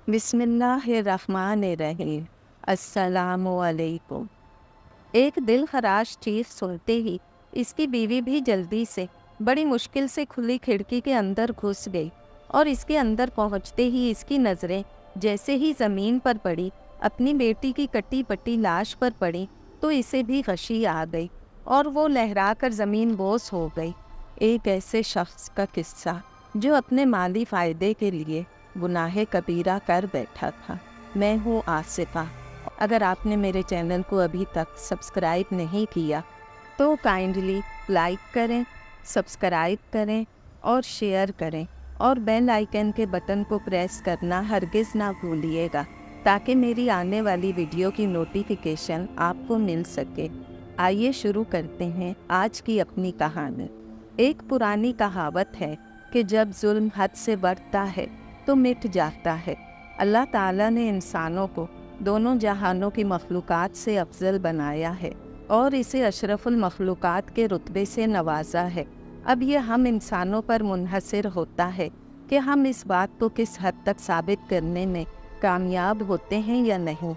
बिस्मिल्लाहिर्रहमानिर्रहीम। अस्सलामुअलैकुम। एक दिल खराश चीज़ सुनते ही इसकी बीवी भी जल्दी से बड़ी मुश्किल से खुली खिड़की के अंदर घुस गई और इसके अंदर पहुंचते ही इसकी नज़रें जैसे ही ज़मीन पर पड़ी, अपनी बेटी की कटी पटी लाश पर पड़ी, तो इसे भी गशी आ गई और वो लहरा कर ज़मीन बोस हो गई। एक ऐसे शख्स का किस्सा जो अपने माली फ़ायदे के लिए गुनाह कबीरा कर बैठा था। मैं हूँ आसिफा। अगर आपने मेरे चैनल को अभी तक सब्सक्राइब नहीं किया तो काइंडली लाइक करें, सब्सक्राइब करें और शेयर करें और बेल आइकन के बटन को प्रेस करना हरगिज़ ना भूलिएगा ताकि मेरी आने वाली वीडियो की नोटिफिकेशन आपको मिल सके। आइए शुरू करते हैं आज की अपनी कहानी। एक पुरानी कहावत है कि जब जुल्म हद से बढ़ता है तो मिट जाता है। अल्लाह ताला ने इंसानों को दोनों जहानों की मखलूक़ात से अफजल बनाया है और इसे अशरफुल मखलूक़ात के रुतबे से नवाजा है। अब ये हम इंसानों पर मुनहसर होता है कि हम इस बात को किस हद तक साबित करने में कामयाब होते हैं या नहीं।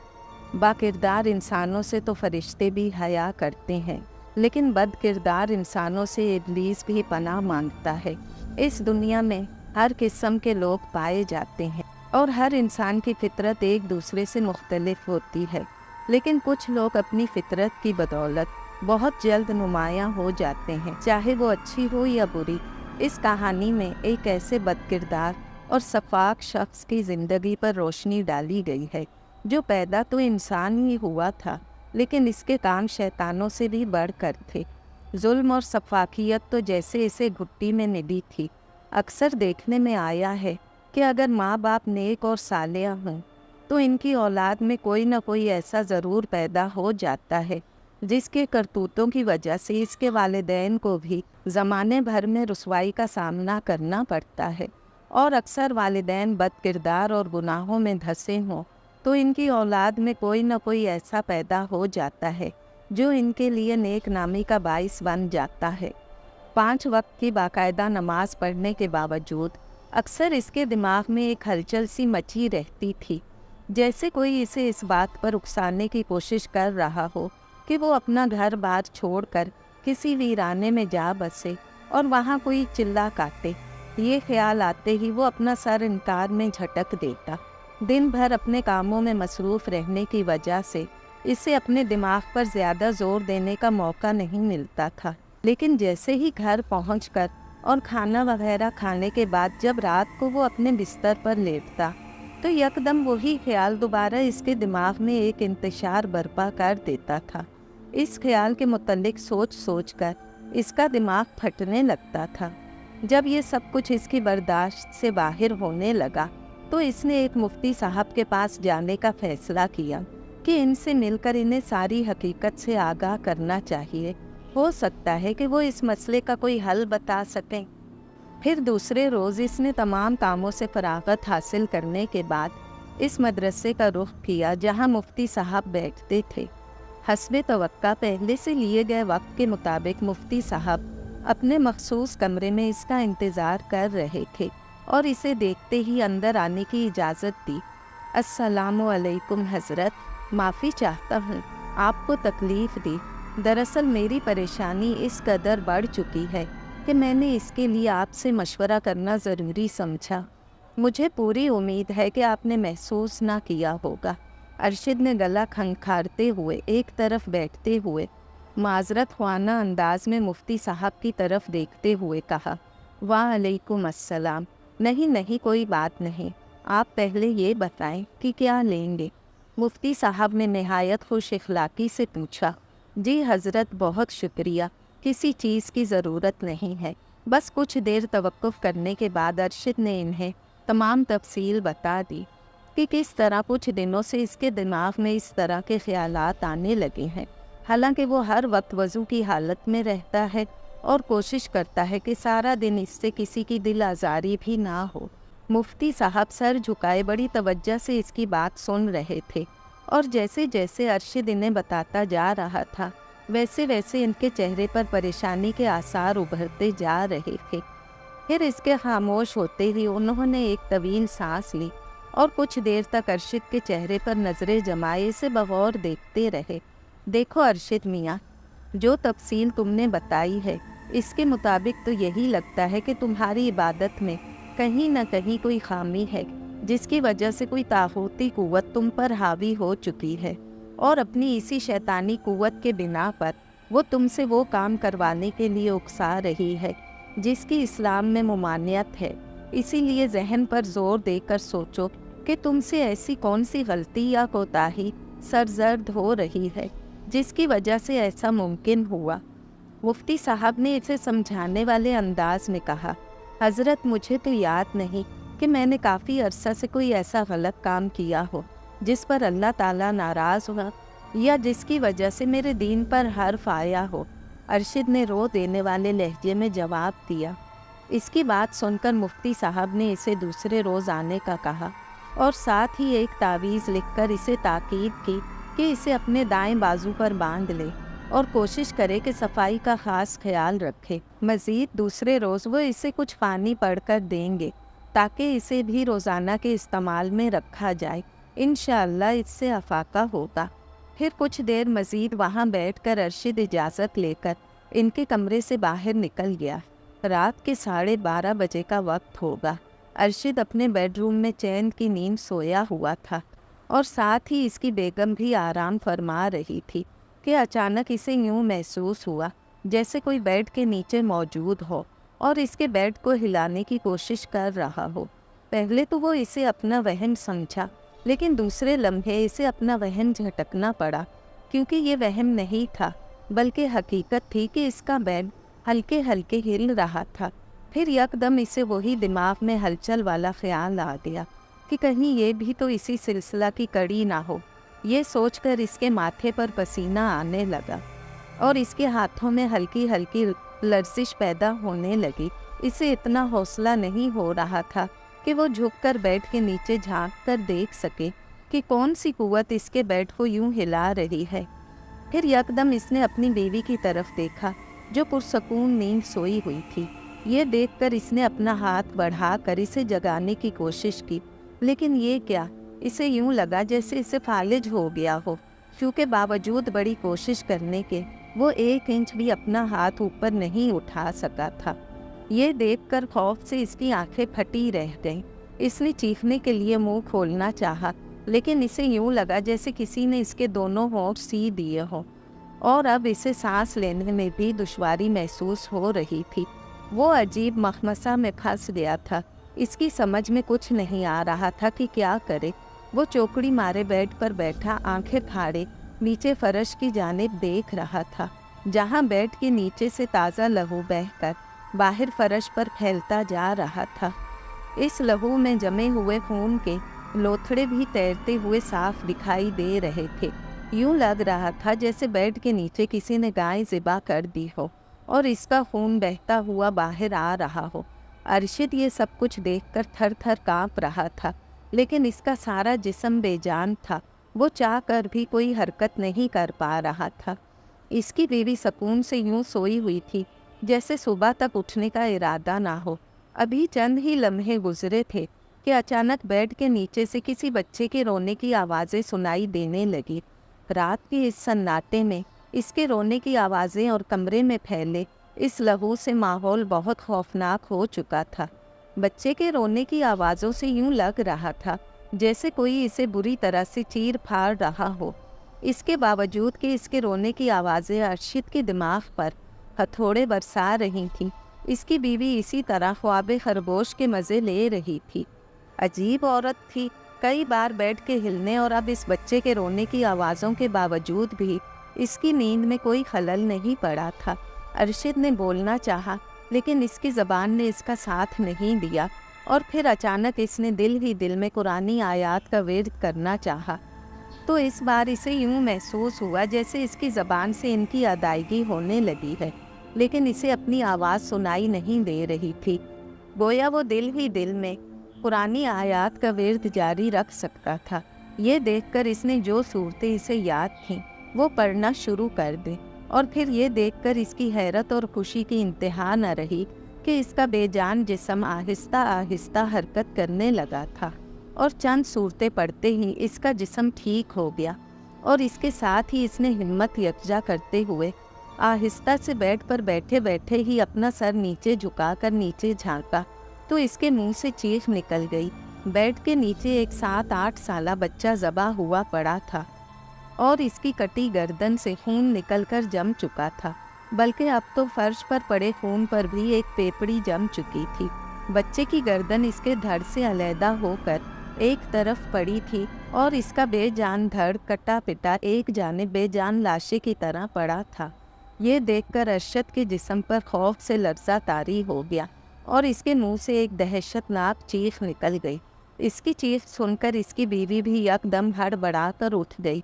बाकिरदार इंसानों से तो फरिश्ते भी हया करते हैं, लेकिन बद किरदार इंसानों से इब्लीस भी पनाह मांगता है। इस दुनिया में हर किस्म के लोग पाए जाते हैं और हर इंसान की फितरत एक दूसरे से मुख्तलिफ होती है, लेकिन कुछ लोग अपनी फितरत की बदौलत बहुत जल्द नुमायाँ हो जाते हैं, चाहे वो अच्छी हो या बुरी। इस कहानी में एक ऐसे बदकिरदार और सफाक शख्स की ज़िंदगी पर रोशनी डाली गई है जो पैदा तो इंसान ही हुआ था, लेकिन इसके काम शैतानों से भी बढ़कर थे। जुल्म और सफाकियत तो जैसे इसे घुट्टी में निडी थी। अक्सर देखने में आया है कि अगर माँ बाप नेक और सालिया हों तो इनकी औलाद में कोई न कोई ऐसा ज़रूर पैदा हो जाता है जिसके करतूतों की वजह से इसके वालिदैन को भी ज़माने भर में रुसवाई का सामना करना पड़ता है। और अक्सर वालिदैन बदकिरदार और गुनाहों में धंसे हों तो इनकी औलाद में कोई न कोई ऐसा पैदा हो जाता है जो इनके लिए नेक नामी का बाइस बन जाता है। 5 वक्त की बाकायदा नमाज पढ़ने के बावजूद अक्सर इसके दिमाग में एक हलचल सी मची रहती थी, जैसे कोई इसे इस बात पर उकसाने की कोशिश कर रहा हो कि वो अपना घर बार छोड़कर किसी वीराने में जा बसे और वहाँ कोई चिल्ला काटे। ये ख्याल आते ही वो अपना सर इनकार में झटक देता। दिन भर अपने कामों में मसरूफ़ रहने की वजह से इसे अपने दिमाग पर ज़्यादा ज़ोर देने का मौका नहीं मिलता था, लेकिन जैसे ही घर पहुंचकर और खाना वगैरह खाने के बाद जब रात को वो अपने बिस्तर पर लेटता तो यकदम वही ख्याल दोबारा इसके दिमाग में एक इंतशार बर्पा कर देता था। इस ख्याल के मुतल्लिक सोच सोच कर इसका दिमाग फटने लगता था। जब ये सब कुछ इसकी बर्दाश्त से बाहर होने लगा तो इसने एक मुफ्ती साहब के पास जाने का फ़ैसला किया कि इनसे मिलकर इन्हें सारी हकीकत से आगाह करना चाहिए। हो सकता है कि वो इस मसले का कोई हल बता सकें। फिर दूसरे रोज़ इसने तमाम कामों से फरागत हासिल करने के बाद इस मदरसे का रुख किया जहाँ मुफ्ती साहब बैठते थे। हस्बे तवक्का पहले से लिए गए वक्त के मुताबिक मुफ्ती साहब अपने मखसूस कमरे में इसका इंतज़ार कर रहे थे और इसे देखते ही अंदर आने की इजाज़त दी। अस्सलामु अलैकुम हज़रत, माफ़ी चाहता हूँ आपको तकलीफ़ दी। दरअसल मेरी परेशानी इस कदर बढ़ चुकी है कि मैंने इसके लिए आपसे मशवरा करना ज़रूरी समझा। मुझे पूरी उम्मीद है कि आपने महसूस ना किया होगा। अरशद ने गला खंखारते हुए एक तरफ बैठते हुए माजरत ख्वाना अंदाज में मुफ्ती साहब की तरफ देखते हुए कहा। वालेकुम अस्सलाम। नहीं नहीं, कोई बात नहीं, आप पहले ये बताएं कि क्या लेंगे। मुफ्ती साहब ने नहायत खुश इखलाकी से पूछा। जी हज़रत, बहुत शुक्रिया, किसी चीज़ की ज़रूरत नहीं है। बस कुछ देर तवक्कुफ़ करने के बाद अरशद ने इन्हें तमाम तफसील बता दी कि किस तरह कुछ दिनों से इसके दिमाग में इस तरह के ख़यालात आने लगे हैं। हालांकि वो हर वक्त वज़ू की हालत में रहता है और कोशिश करता है कि सारा दिन इससे किसी की दिल आज़ारी भी ना हो। मुफ्ती साहब सर झुकाए बड़ी तवज्जो से इसकी बात सुन रहे थे और जैसे जैसे अरशद इन्हें बताता जा रहा था वैसे वैसे इनके चेहरे पर परेशानी के आसार उभरते जा रहे थे। फिर इसके खामोश होते ही उन्होंने एक तवील सांस ली اور کچھ دیر تک ارشد کے چہرے پر نظریں جمائے اسے بغور دیکھتے رہے۔ دیکھو ارشد میاں، جو تفصیل تم نے بتائی ہے اس کے مطابق تو یہی لگتا ہے کہ تمہاری عبادت میں کہیں نہ کہیں کوئی خامی ہے، جس کی وجہ سے کوئی طاغوتی قوت تم پر حاوی ہو چکی ہے، اور اپنی اسی شیطانی قوت کے بنا پر وہ تم سے وہ کام کروانے کے لیے اکسا رہی ہے جس کی اسلام میں ممانعت ہے۔ اسی لیے ذہن پر زور دے کر سوچو کہ تم سے ایسی کون سی غلطی یا کوتاہی سرزد ہو رہی ہے جس کی وجہ سے ایسا ممکن ہوا۔ مفتی صاحب نے اسے سمجھانے والے انداز میں کہا، حضرت مجھے تو یاد نہیں کہ میں نے کافی عرصہ سے کوئی ایسا غلط کام کیا ہو جس پر اللہ تعالیٰ ناراض ہوا یا جس کی وجہ سے میرے دین پر حرف آیا ہو، ارشد نے رو دینے والے لہجے میں جواب دیا۔ اس کی بات سن کر مفتی صاحب نے اسے دوسرے روز آنے کا کہا اور ساتھ ہی ایک تعویذ لکھ کر اسے تاکید کی کہ اسے اپنے دائیں بازو پر باندھ لے اور کوشش کرے کہ صفائی کا خاص خیال رکھے۔ مزید دوسرے روز وہ اسے کچھ پانی پڑھ کر دیں گے تاکہ اسے بھی روزانہ کے استعمال میں رکھا جائے، انشاءاللہ اس سے افاقہ ہوگا۔ پھر کچھ دیر مزید وہاں بیٹھ کر ارشد اجازت لے کر ان کے کمرے سے باہر نکل گیا۔ رات کے 12:30 بجے کا وقت ہوگا۔ ارشد اپنے بیڈ روم میں چین کی نیند سویا ہوا تھا اور ساتھ ہی اس کی بیگم بھی آرام فرما رہی تھی کہ اچانک اسے یوں محسوس ہوا جیسے کوئی بیڈ کے نیچے موجود ہو اور اس کے بیڈ کو ہلانے کی کوشش کر رہا ہو۔ پہلے تو وہ اسے اپنا وہم سمجھا، لیکن دوسرے لمحے اسے اپنا وہم جھٹکنا پڑا، کیونکہ یہ وہم نہیں تھا بلکہ حقیقت تھی کہ اس کا بیڈ ہلکے ہلکے ہل رہا تھا۔ پھر یکدم اسے وہی دماغ میں ہلچل والا خیال آ گیا کہ کہیں یہ بھی تو اسی سلسلہ کی کڑی نہ ہو۔ یہ سوچ کر اس کے ماتھے پر پسینہ آنے لگا اور اس کے ہاتھوں میں ہلکی ہلکی لرزش پیدا ہونے لگی۔ اسے اتنا حوصلہ نہیں ہو رہا تھا کہ وہ جھک کر بیڈ کے نیچے جھانک کر دیکھ سکے کہ کون سی قوت اس کے بیڈ کو یوں ہلا رہی ہے۔ پھر یکدم اس نے اپنی بیوی کی طرف دیکھا جو پرسکون نیند سوئی ہوئی تھی۔ یہ دیکھ کر اس نے اپنا ہاتھ بڑھا کر اسے جگانے کی کوشش کی، لیکن یہ کیا، اسے یوں لگا جیسے اسے فالج ہو گیا ہو، کیونکہ باوجود بڑی کوشش کرنے کے وہ 1 انچ بھی اپنا ہاتھ اوپر نہیں اٹھا سکا تھا۔ یہ دیکھ کر خوف سے اس کی آنکھیں پھٹی رہ گئیں۔ اس نے چیخنے کے لیے منہ کھولنا چاہا، لیکن اسے یوں لگا جیسے کسی نے اس کے دونوں ہونٹ سی دیے ہوں، اور اب اسے سانس لینے میں بھی دشواری محسوس ہو رہی تھی۔ وہ عجیب مخمصہ میں پھنس گیا تھا۔ اس کی سمجھ میں کچھ نہیں آ رہا تھا کہ کیا کرے۔ وہ چوکڑی مارے بیڈ پر بیٹھا آنکھیں پھاڑے نیچے فرش کی جانب دیکھ رہا تھا، جہاں بیڈ کے نیچے سے تازہ لہو بہہ کر باہر فرش پر پھیلتا جا رہا تھا۔ اس لہو میں جمے ہوئے خون کے لوتھڑے بھی تیرتے ہوئے صاف دکھائی دے رہے تھے۔ یوں لگ رہا تھا جیسے بیڈ کے نیچے کسی نے گائے ذبح کر دی ہو اور اس کا خون بہتا ہوا باہر آ رہا ہو۔ ارشد یہ سب کچھ دیکھ کر تھر تھر کانپ رہا تھا، لیکن اس کا سارا جسم بے جان تھا۔ وہ چاہ کر بھی کوئی حرکت نہیں کر پا رہا تھا۔ اس کی بیوی سکون سے یوں سوئی ہوئی تھی جیسے صبح تک اٹھنے کا ارادہ نہ ہو۔ ابھی چند ہی لمحے گزرے تھے کہ اچانک بیڈ کے نیچے سے کسی بچے کے رونے کی آوازیں سنائی دینے لگی۔ رات کے اس سناٹے میں اس کے رونے کی آوازیں اور کمرے میں پھیلے اس لہو سے ماحول بہت خوفناک ہو چکا تھا۔ بچے کے رونے کی آوازوں سے یوں لگ رہا تھا جیسے کوئی اسے بری طرح سے چیر پھاڑ رہا ہو۔ اس کے باوجود کہ اس کے رونے کی آوازیں ارشد کے دماغ پر ہتھوڑے برسا رہی تھیں، اس کی بیوی اسی طرح خواب خرگوش کے مزے لے رہی تھی۔ عجیب عورت تھی۔ کئی بار بیڈ کے ہلنے اور اب اس بچے کے رونے کی آوازوں کے باوجود بھی اس کی نیند میں کوئی خلل نہیں پڑا تھا۔ ارشد نے بولنا چاہا، لیکن اس کی زبان نے اس کا ساتھ نہیں دیا، اور پھر اچانک اس نے دل ہی دل میں قرآنی آیات کا ورد کرنا چاہا، تو اس بار اسے یوں محسوس ہوا جیسے اس کی زبان سے ان کی ادائیگی ہونے لگی ہے، لیکن اسے اپنی آواز سنائی نہیں دے رہی تھی۔ گویا وہ دل ہی دل میں قرآنی آیات کا ورد جاری رکھ سکتا تھا۔ یہ دیکھ کر اس نے جو صورتیں اسے یاد تھیں وہ پڑھنا شروع کر دے، اور پھر یہ دیکھ کر اس کی حیرت اور خوشی کی انتہا نہ رہی کہ اس کا بے جان جسم آہستہ آہستہ حرکت کرنے لگا تھا۔ और चंद सूरतें पढ़ते ही इसका जिस्म ठीक हो गया और इसके साथ ही इसने हिम्मत यकजा करते हुए आहिस्ता से बेड पर बैठे बैठे ही अपना सर नीचे झुकाकर नीचे झांका तो इसके मुंह से चीख निकल गई। बेड के नीचे एक 7-8 साला बच्चा ज़बा हुआ पड़ा था और इसकी कटी गर्दन से खून निकलकर जम चुका था, बल्कि अब तो फर्श पर पड़े खून पर भी एक पेपड़ी जम चुकी थी। बच्चे की गर्दन इसके धड़ से अलहदा होकर एक तरफ पड़ी थी और इसका बेजान धड़ कटा पिटा एक जानिब बेजान लाशे की तरह पड़ा था। ये देखकर अरशद के जिस्म पर खौफ से लर्जा तारी हो गया और इसके मुंह से एक दहशतनाक चीख निकल गई। इसकी चीख सुनकर इसकी बीवी भी यकदम हड़बड़ाकर उठ गई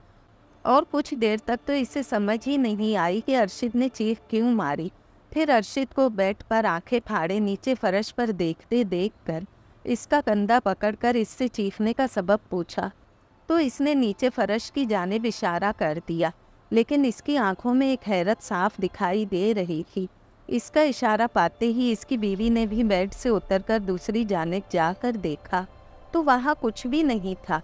और कुछ देर तक तो इसे समझ ही नहीं आई कि अरशद ने चीख क्यों मारी। फिर अरशद को बेड पर आंखें फाड़े नीचे फर्श पर देखते देखकर इसका कंधा पकड़कर इससे चीखने का सबब पूछा तो इसने नीचे फर्श की जानिब इशारा कर दिया, लेकिन इसकी आंखों में एक हैरत साफ दिखाई दे रही थी। इसका इशारा पाते ही इसकी बीवी ने भी बेड से उतरकर दूसरी जानिब जाकर देखा तो वहाँ कुछ भी नहीं था,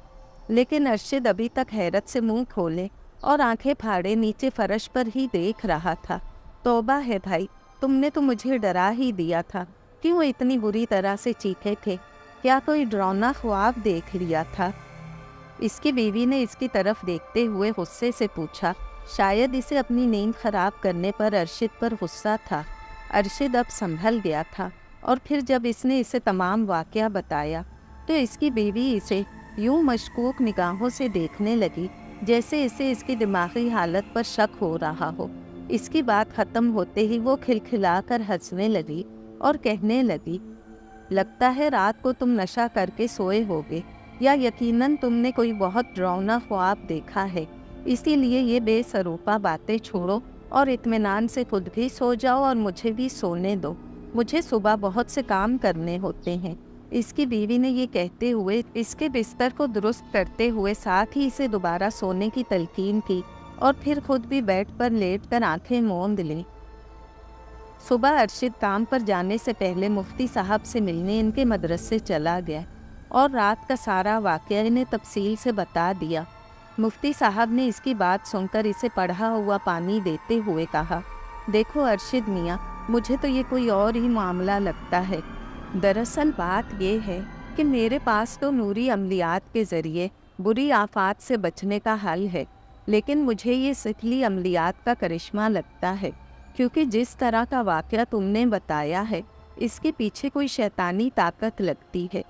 लेकिन अरशद अभी तक हैरत से मुंह खोले और आंखें फाड़े नीचे फर्श पर ही देख रहा था। तौबा है भाई, तुमने तो मुझे डरा ही दिया था। क्यों इतनी बुरी तरह से चीखे थे? क्या कोई डरावना ख्वाब देख लिया था? इसकी बीवी ने इसकी तरफ देखते हुए गुस्से से पूछा। शायद इसे अपनी नींद खराब करने पर अरशद पर गुस्सा था। अरशद अब संभल गया था और फिर जब इसने इसे तमाम वाक़या बताया तो इसकी बीवी इसे यूं मशकूक निगाहों से देखने लगी जैसे इसे इसकी दिमागी हालत पर शक हो रहा हो। इसकी बात ख़त्म होते ही वो खिलखिलाकर हंसने लगी और कहने लगी, लगता है रात को तुम नशा करके सोए होगे या यकीनन तुमने कोई बहुत डरावना ख्वाब देखा है, इसीलिए ये बेसरूपा बातें छोड़ो और इत्मीनान से खुद भी सो जाओ और मुझे भी सोने दो। मुझे सुबह बहुत से काम करने होते हैं। इसकी बीवी ने ये कहते हुए इसके बिस्तर को दुरुस्त करते हुए साथ ही इसे दोबारा सोने की तलकीन की और फिर खुद भी बेड पर लेटकर आंखें मूंद लीं। सुबह अरशद काम पर जाने से पहले मुफ्ती साहब से मिलने इनके मदरसे चला गया और रात का सारा वाक़या इन्हें तफसील से बता दिया। मुफ्ती साहब ने इसकी बात सुनकर इसे पढ़ा हुआ पानी देते हुए कहा, देखो अरशद मियाँ, मुझे तो ये कोई और ही मामला लगता है। दरअसल बात ये है कि मेरे पास तो नूरी अमलियात के ज़रिए बुरी आफात से बचने का हल है, लेकिन मुझे ये सिखली अमलियात का करिश्मा लगता है, क्योंकि जिस तरह का वाक़या तुमने बताया है इसके पीछे कोई शैतानी ताकत लगती है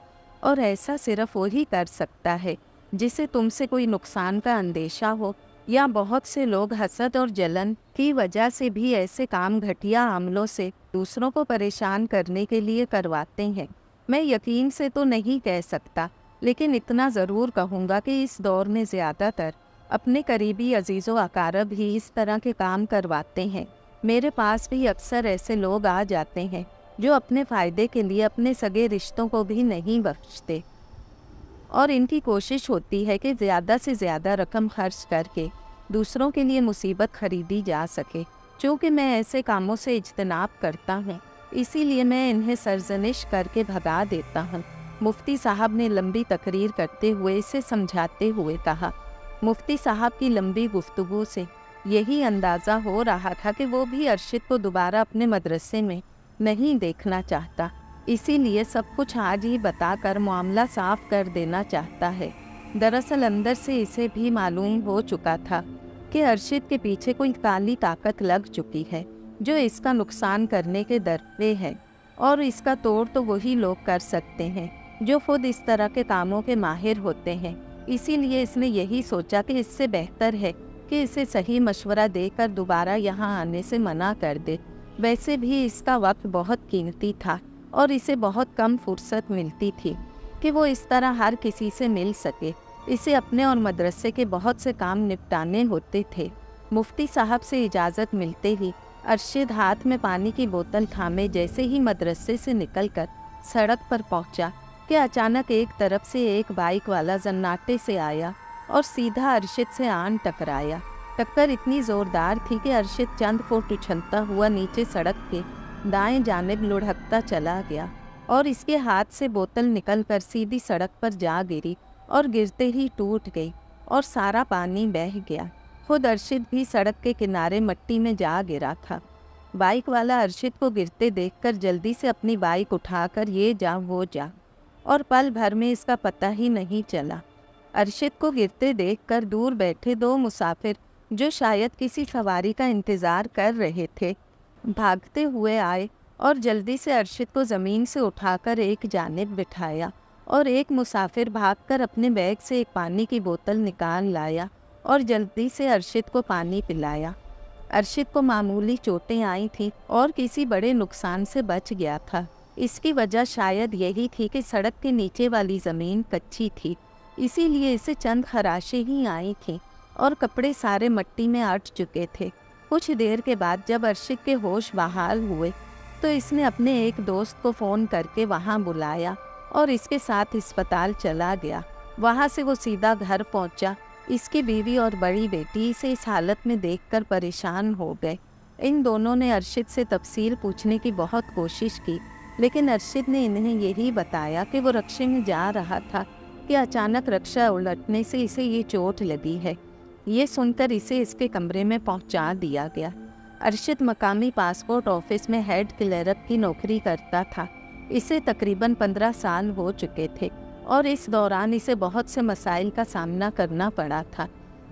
और ऐसा सिर्फ वही कर सकता है जिसे तुमसे कोई नुकसान का अंदेशा हो या बहुत से लोग हसद और जलन की वजह से भी ऐसे काम घटिया अमलों से दूसरों को परेशान करने के लिए करवाते हैं। मैं यकीन से तो नहीं कह सकता, लेकिन इतना ज़रूर कहूँगा कि इस दौर में ज़्यादातर अपने करीबी अजीज़ो अकारब ही इस तरह के काम करवाते हैं। मेरे पास भी अक्सर ऐसे लोग आ जाते हैं जो अपने फ़ायदे के लिए अपने सगे रिश्तों को भी नहीं बख्शते और इनकी कोशिश होती है कि ज़्यादा से ज़्यादा रकम खर्च करके दूसरों के लिए मुसीबत खरीदी जा सके। चूँकि मैं ऐसे कामों से इज्तनाब करता हूँ, इसीलिए मैं इन्हें सरजनिश करके भगा देता हूँ। मुफ्ती साहब ने लंबी तकरीर करते हुए इसे समझाते हुए कहा। मुफ्ती साहब की लंबी गुफ्तगू से यही अंदाज़ा हो रहा था कि वो भी अरशद को दोबारा अपने मदरसे में नहीं देखना चाहता, इसीलिए सब कुछ आज ही बताकर मामला साफ कर देना चाहता है। दरअसल अंदर से इसे भी मालूम हो चुका था कि अरशद के पीछे कोई काली ताकत लग चुकी है जो इसका नुकसान करने के दर पे है, और इसका तोड़ तो वही लोग कर सकते हैं जो खुद इस तरह के कामों के माहिर होते हैं। इसीलिए इसने यही सोचा कि इससे बेहतर है कि इसे सही मशवरा देकर दोबारा यहाँ आने से मना कर दे। वैसे भी इसका वक्त बहुत कीमती था और इसे बहुत कम फुर्सत मिलती थी कि वो इस तरह हर किसी से मिल सके। इसे अपने और मदरसे के बहुत से काम निपटाने होते थे। मुफ्ती साहब से इजाज़त मिलते ही अरशद हाथ में पानी की बोतल थामे जैसे ही मदरसे से निकलकर सड़क पर पहुंचा कि अचानक एक तरफ से एक बाइक वाला जन्नाटे से आया और सीधा अरशद से आन टकराया। टक्कर इतनी ज़ोरदार थी कि अरशद चंद फुट उछलता हुआ नीचे सड़क के दाएं जानिब लुढ़कता चला गया اور اس کے ہاتھ سے بوتل نکل کر سیدھی سڑک پر جا گری اور گرتے ہی ٹوٹ گئی اور سارا پانی بہہ گیا۔ خود ارشد بھی سڑک کے کنارے مٹی میں جا گرا تھا۔ بائک والا ارشد کو گرتے دیکھ کر جلدی سے اپنی بائک اٹھا کر یہ جا وہ جا، اور پل بھر میں اس کا پتہ ہی نہیں چلا۔ ارشد کو گرتے دیکھ کر دور بیٹھے دو مسافر جو شاید کسی سواری کا انتظار کر رہے تھے، بھاگتے ہوئے آئے اور جلدی سے ارشد کو زمین سے اٹھا کر ایک جانب بٹھایا، اور ایک مسافر بھاگ کر اپنے بیگ سے ایک پانی کی بوتل نکال لایا اور جلدی سے ارشد کو پانی پلایا۔ ارشد کو معمولی چوٹیں آئی تھیں اور کسی بڑے نقصان سے بچ گیا تھا۔ اس کی وجہ شاید یہی تھی کہ سڑک کے نیچے والی زمین کچی تھی، اسی لیے اسے چند خراشیں ہی آئی تھیں اور کپڑے سارے مٹی میں اٹ چکے تھے۔ کچھ دیر کے بعد جب ارشد کے ہوش بحال ہوئے تو اس نے اپنے ایک دوست کو فون کر کے وہاں بلایا اور اس کے ساتھ اسپتال چلا گیا۔ وہاں سے وہ سیدھا گھر پہنچا۔ اس کی بیوی اور بڑی بیٹی اسے اس حالت میں دیکھ کر پریشان ہو گئے۔ ان دونوں نے ارشد سے تفصیل پوچھنے کی بہت کوشش کی، لیکن ارشد نے انہیں یہی بتایا کہ وہ رکشے میں جا رہا تھا کہ اچانک رکشہ الٹنے سے اسے یہ چوٹ لگی ہے۔ یہ سن کر اسے اس کے کمرے میں پہنچا دیا گیا۔ ارشد مقامی پاسپورٹ آفس میں ہیڈ کلرک کی نوکری کرتا تھا۔ اسے تقریباً 15 سال ہو چکے تھے اور اس دوران اسے بہت سے مسائل کا سامنا کرنا پڑا تھا۔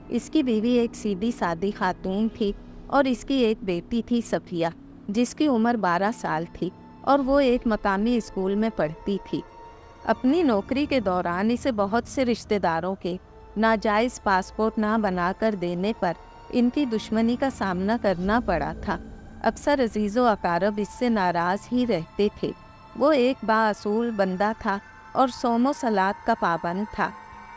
اس کی بیوی ایک سیدھی سادی خاتون تھی اور اس کی ایک بیٹی تھی صفیہ، جس کی عمر 12 سال تھی اور وہ ایک مقامی اسکول میں پڑھتی تھی۔ اپنی نوکری کے دوران اسے بہت سے رشتہ داروں کے ناجائز پاسپورٹ نہ بنا کر دینے پر ان کی دشمنی کا سامنا کرنا پڑا تھا۔ اکثر عزیز و اقارب اس سے ناراض ہی رہتے تھے۔ وہ ایک بااصول بندہ تھا اور صوم و صلات کا پابند تھا،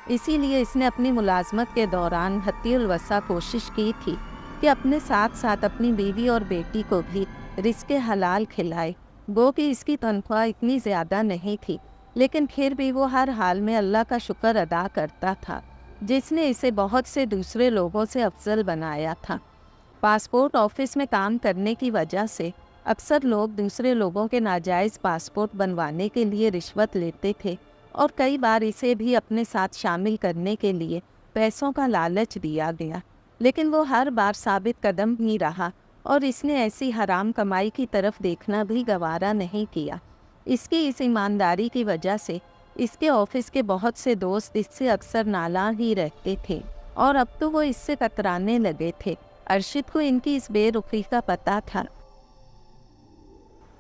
اسی لیے اس نے اپنی ملازمت کے دوران حتی الوسع کوشش کی تھی کہ اپنے ساتھ ساتھ اپنی بیوی اور بیٹی کو بھی رزق حلال کھلائے۔ گو کہ اس کی تنخواہ اتنی زیادہ نہیں تھی، لیکن پھر بھی وہ ہر حال میں اللہ کا شکر ادا کرتا تھا جس نے اسے بہت سے دوسرے لوگوں سے افضل بنایا تھا۔ پاسپورٹ آفس میں کام کرنے کی وجہ سے اکثر لوگ دوسرے لوگوں کے ناجائز پاسپورٹ بنوانے کے لیے رشوت لیتے تھے اور کئی بار اسے بھی اپنے ساتھ شامل کرنے کے لیے پیسوں کا لالچ دیا گیا، لیکن وہ ہر بار ثابت قدم ہی رہا اور اس نے ایسی حرام کمائی کی طرف دیکھنا بھی گوارا نہیں کیا۔ اس کی اس ایمانداری کی وجہ سے اس کے آفس کے بہت سے دوست اس سے اکثر نالاں ہی رہتے تھے اور اب تو وہ اس سے کترانے لگے تھے۔ ارشد کو ان کی اس بے رخی کا پتہ تھا،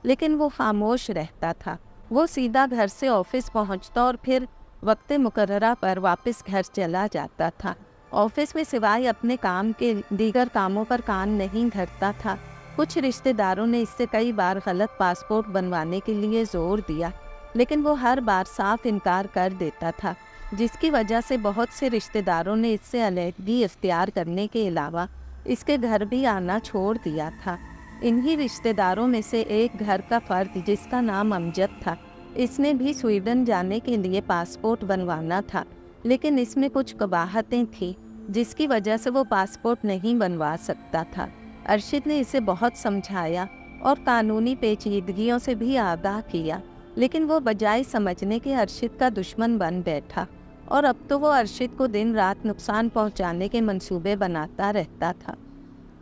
لیکن وہ خاموش رہتا تھا۔ وہ سیدھا گھر سے آفس پہنچتا اور پھر وقت مقررہ پر واپس گھر چلا جاتا تھا۔ آفس میں سوائے اپنے کام کے دیگر کاموں پر کان نہیں دھرتا تھا۔ کچھ رشتہ داروں نے اس سے کئی بار غلط پاسپورٹ بنوانے کے لیے زور دیا، لیکن وہ ہر بار صاف انکار کر دیتا تھا، جس کی وجہ سے بہت سے رشتہ داروں نے اس سے علیحدگی اختیار کرنے کے علاوہ اس کے گھر بھی آنا چھوڑ دیا تھا۔ انہی رشتہ داروں میں سے ایک گھر کا فرد جس کا نام امجد تھا، اس نے بھی سویڈن جانے کے لیے پاسپورٹ بنوانا تھا، لیکن اس میں کچھ قباحتیں تھیں جس کی وجہ سے وہ پاسپورٹ نہیں بنوا سکتا تھا۔ ارشد نے اسے بہت سمجھایا اور قانونی پیچیدگیوں سے بھی آگاہ کیا، لیکن وہ بجائے سمجھنے کے ارشد کا دشمن بن بیٹھا، اور اب تو وہ ارشد کو دن رات نقصان پہنچانے کے منصوبے بناتا رہتا تھا۔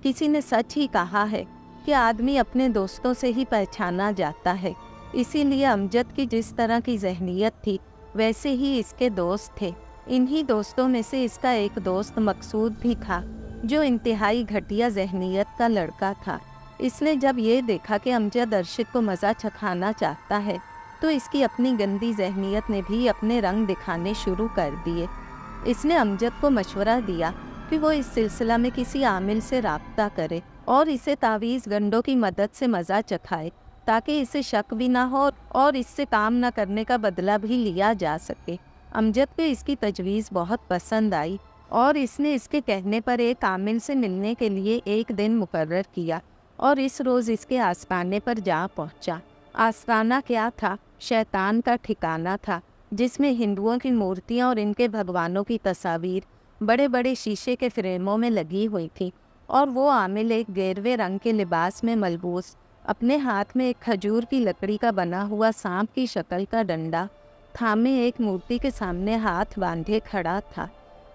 کسی نے سچ ہی کہا ہے کہ آدمی اپنے دوستوں سے ہی پہچانا جاتا ہے، اسی لیے امجد کی جس طرح کی ذہنیت تھی ویسے ہی اس کے دوست تھے۔ انہی دوستوں میں سے اس کا ایک دوست مقصود بھی تھا جو انتہائی گھٹیا ذہنیت کا لڑکا تھا۔ اس نے جب یہ دیکھا کہ امجد ارشد کو مزہ چکھانا چاہتا ہے تو اس کی اپنی گندی ذہنیت نے بھی اپنے رنگ دکھانے شروع کر دیے۔ اس نے امجد کو مشورہ دیا کہ وہ اس سلسلہ میں کسی عامل سے رابطہ کرے اور اسے تعویذ گنڈوں کی مدد سے مزہ چکھائے تاکہ اسے شک بھی نہ ہو اور اس سے کام نہ کرنے کا بدلہ بھی لیا جا سکے۔ امجد کو اس کی تجویز بہت پسند آئی اور اس نے اس کے کہنے پر ایک عامل سے ملنے کے لیے ایک دن مقرر کیا اور اس روز اس کے آستانے پر جا پہنچا۔ آستانہ کیا تھا؟ شیطان کا ٹھکانہ تھا، جس میں ہندوؤں کی مورتیاں اور ان کے بھگوانوں کی تصاویر بڑے بڑے شیشے کے فریموں میں لگی ہوئی تھیں، اور وہ عامل ایک گیروے رنگ کے لباس میں ملبوس اپنے ہاتھ میں ایک کھجور کی لکڑی کا بنا ہوا سانپ کی شکل کا ڈنڈا تھامے ایک مورتی کے سامنے ہاتھ باندھے کھڑا تھا۔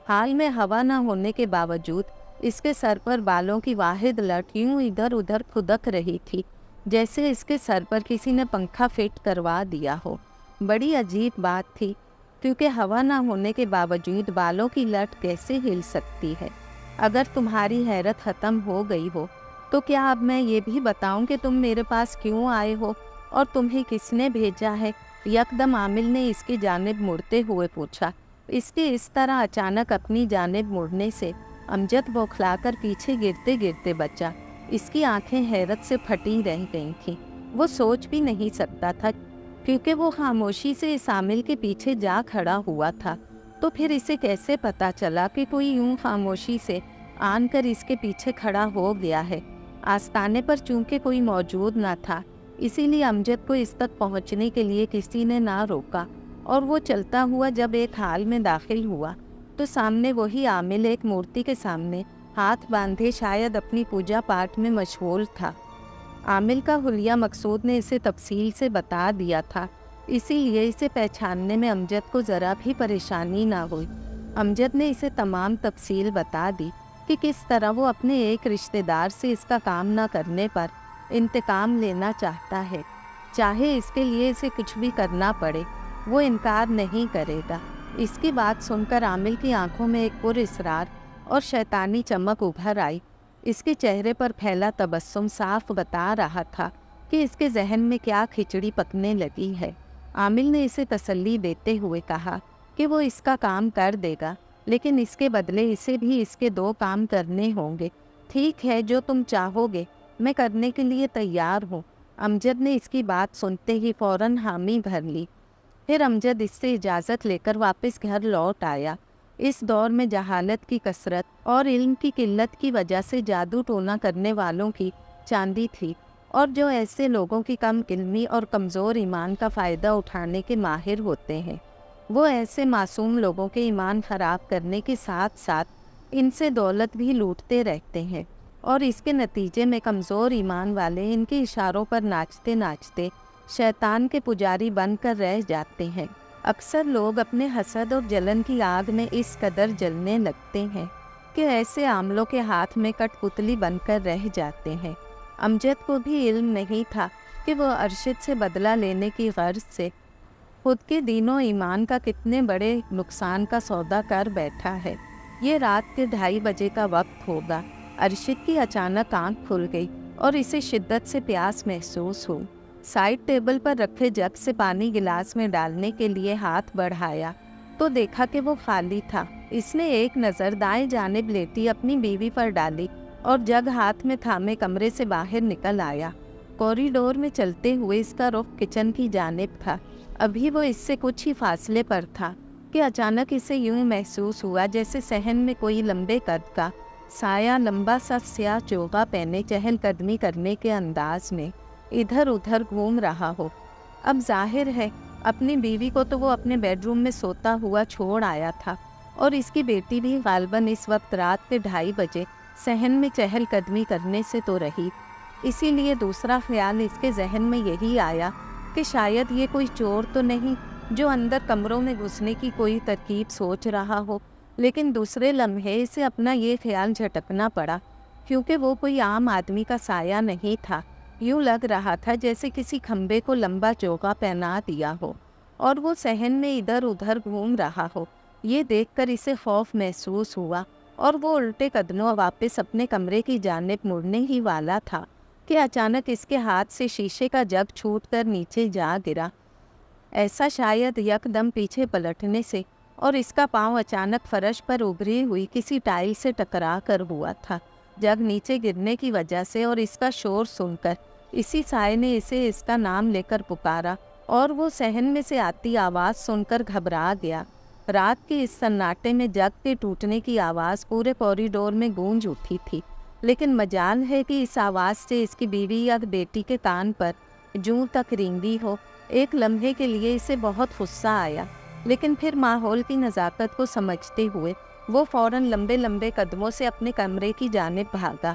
حال میں ہوا نہ ہونے کے باوجود اس کے سر پر بالوں کی واحد لٹ یوں ادھر ادھر کھدک رہی تھی جیسے اس کے سر پر کسی نے پنکھا فٹ کروا دیا ہو۔ بڑی عجیب بات تھی، کیونکہ ہوا نہ ہونے کے باوجود بالوں کی لٹ کیسے ہل سکتی ہے؟ اگر تمہاری حیرت ختم ہو گئی ہو تو کیا اب میں یہ بھی بتاؤں کہ تم میرے پاس کیوں آئے ہو اور تمہیں کس نے بھیجا ہے؟ یکدم عامل نے اس کی جانب مڑتے ہوئے پوچھا۔ اس کے اس طرح اچانک اپنی جانب مڑنے سے امجد بوکھلا کر پیچھے گرتے گرتے بچا۔ اس کی آنکھیں حیرت سے پھٹی رہ گئی تھیں۔ وہ سوچ بھی نہیں سکتا تھا، کیونکہ وہ خاموشی سے اس عامل کے پیچھے جا کھڑا ہوا تھا۔ تو پھر اسے کیسے پتا چلا کہ کوئی یوں خاموشی سے آن کر اس کے پیچھے کھڑا ہو گیا ہے؟ آستانے پر چونکہ کوئی موجود نہ تھا، اسی لیے امجد کو اس تک پہنچنے کے لیے کسی نے نہ روکا، اور وہ چلتا ہوا جب ایک ہال میں داخل ہوا تو سامنے وہی عامل ایک مورتی کے سامنے ہاتھ باندھے شاید اپنی پوجا پاٹ میں مشغول تھا۔ عامل کا حلیہ مقصود نے اسے تفصیل سے بتا دیا تھا، اسی لیے اسے پہچاننے میں امجد کو ذرا بھی پریشانی نہ ہوئی۔ امجد نے اسے تمام تفصیل بتا دی کہ کس طرح وہ اپنے ایک رشتہ دار سے اس کا کام نہ کرنے پر انتقام لینا چاہتا ہے، چاہے اس کے لیے اسے کچھ بھی کرنا پڑے، وہ انکار نہیں کرے گا۔ اس کی بات سن کر عامل کی آنکھوں میں ایک پراسرار اور شیطانی چمک ابھر آئی۔ اس کے چہرے پر پھیلا تبسم صاف بتا رہا تھا کہ اس کے ذہن میں کیا کھچڑی پکنے لگی ہے۔ عامل نے اسے تسلی دیتے ہوئے کہا کہ وہ اس کا کام کر دے گا، لیکن اس کے بدلے اسے بھی اس کے 2 کام کرنے ہوں گے۔ ٹھیک ہے، جو تم چاہو گے میں کرنے کے لیے تیار ہوں۔ امجد نے اس کی بات سنتے ہی فوراً حامی بھر لی۔ پھر امجد اس سے اجازت لے کر واپس گھر لوٹ آیا۔ اس دور میں جہالت کی کثرت اور علم کی قلت کی وجہ سے جادو ٹونا کرنے والوں کی چاندی تھی، اور جو ایسے لوگوں کی کم علمی اور کمزور ایمان کا فائدہ اٹھانے کے ماہر ہوتے ہیں، وہ ایسے معصوم لوگوں کے ایمان خراب کرنے کے ساتھ ساتھ ان سے دولت بھی لوٹتے رہتے ہیں، اور اس کے نتیجے میں کمزور ایمان والے ان کے اشاروں پر ناچتے ناچتے شیطان کے پجاری بن کر رہ جاتے ہیں۔ اکثر لوگ اپنے حسد اور جلن کی آگ میں اس قدر جلنے لگتے ہیں کہ ایسے عاملوں کے ہاتھ میں کٹ پتلی بن کر رہ جاتے ہیں۔ امجد کو بھی علم نہیں تھا کہ وہ ارشد سے بدلہ لینے کی غرض سے خود کے دین و ایمان کا کتنے بڑے نقصان کا سودا کر بیٹھا ہے۔ یہ رات کے 2:30 بجے کا وقت ہوگا۔ ارشد کی اچانک آنکھ کھل گئی اور اسے شدت سے پیاس محسوس ہوئی۔ سائڈ ٹیبل پر رکھے جگ سے پانی گلاس میں ڈالنے کے لیے ہاتھ بڑھایا تو دیکھا کہ وہ خالی تھا۔ اس نے ایک نظر دائیں جانب لیٹی اپنی بیوی پر ڈالی اور جگ ہاتھ میں تھامے کمرے سے باہر نکل آیا۔ کوریڈور میں چلتے ہوئے اس کا رخ کچن کی جانب تھا۔ ابھی وہ اس سے کچھ ہی فاصلے پر تھا کہ اچانک اسے یوں محسوس ہوا جیسے صحن میں کوئی لمبے قد کا سایہ لمبا سا سیاہ چوغا پہنے چہل قدمی کرنے کے انداز میں ادھر ادھر گھوم رہا ہو۔ اب ظاہر ہے اپنی بیوی کو تو وہ اپنے بیڈ روم میں سوتا ہوا چھوڑ آیا تھا، اور اس کی بیٹی بھی غالباً اس وقت رات کے 2:30 بجے صحن میں چہل قدمی کرنے سے تو رہی۔ اسی لیے دوسرا خیال اس کے ذہن میں یہی آیا کہ شاید یہ کوئی چور تو نہیں جو اندر کمروں میں گھسنے کی کوئی ترکیب سوچ رہا ہو، لیکن دوسرے لمحے اسے اپنا یہ خیال جھٹکنا پڑا، کیونکہ وہ کوئی عام آدمی کا سایہ نہیں تھا۔ یوں لگ رہا تھا جیسے کسی کھمبے کو لمبا چوغا پہنا دیا ہو اور وہ صحن میں ادھر ادھر گھوم رہا ہو۔ یہ دیکھ کر اسے خوف محسوس ہوا اور وہ الٹے قدموں واپس اپنے کمرے کی جانب مڑنے ہی والا تھا کہ اچانک اس کے ہاتھ سے شیشے کا جگ چھوٹ کر نیچے جا گرا، ایسا شاید یکدم پیچھے پلٹنے سے، اور اس کا پاؤں اچانک فرش پر ابھری ہوئی کسی ٹائل سے ٹکرا کر ہوا تھا۔ جگ نیچے گرنے کی وجہ سے اور اس کا شور سن کر اسی سائے نے اسے اس کا نام لے کر پکارا، اور وہ صحن میں سے آتی آواز سن کر گھبرا گیا۔ رات کے اس سناٹے میں جگ کے ٹوٹنے کی آواز پورے کوریڈور میں گونج اٹھی تھی، لیکن مجال ہے کہ اس آواز سے اس کی بیوی یا بیٹی کے کان پر جوں تک رینگی ہو۔ ایک لمحے کے لیے اسے بہت غصہ آیا، لیکن پھر ماحول کی نزاکت کو سمجھتے ہوئے وہ فوراً لمبے لمبے قدموں سے اپنے کمرے کی جانب بھاگا۔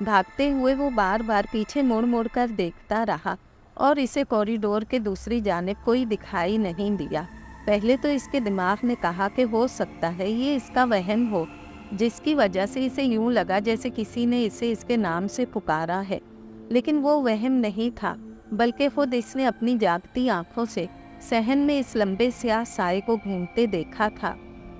भागते हुए वो बार बार पीछे मुड़ मुड़ कर देखता रहा और इसे कॉरिडोर के दूसरी जानिब कोई दिखाई नहीं दिया। पहले तो इसके दिमाग ने कहा कि हो सकता है ये इसका वहम हो, जिसकी वजह से इसे यूं लगा जैसे किसी ने इसे इसके नाम से पुकारा है। लेकिन वो वहम नहीं था, बल्कि खुद इसने अपनी जागती आंखों से सहन में इस लंबे स्याह साए को घूमते देखा था।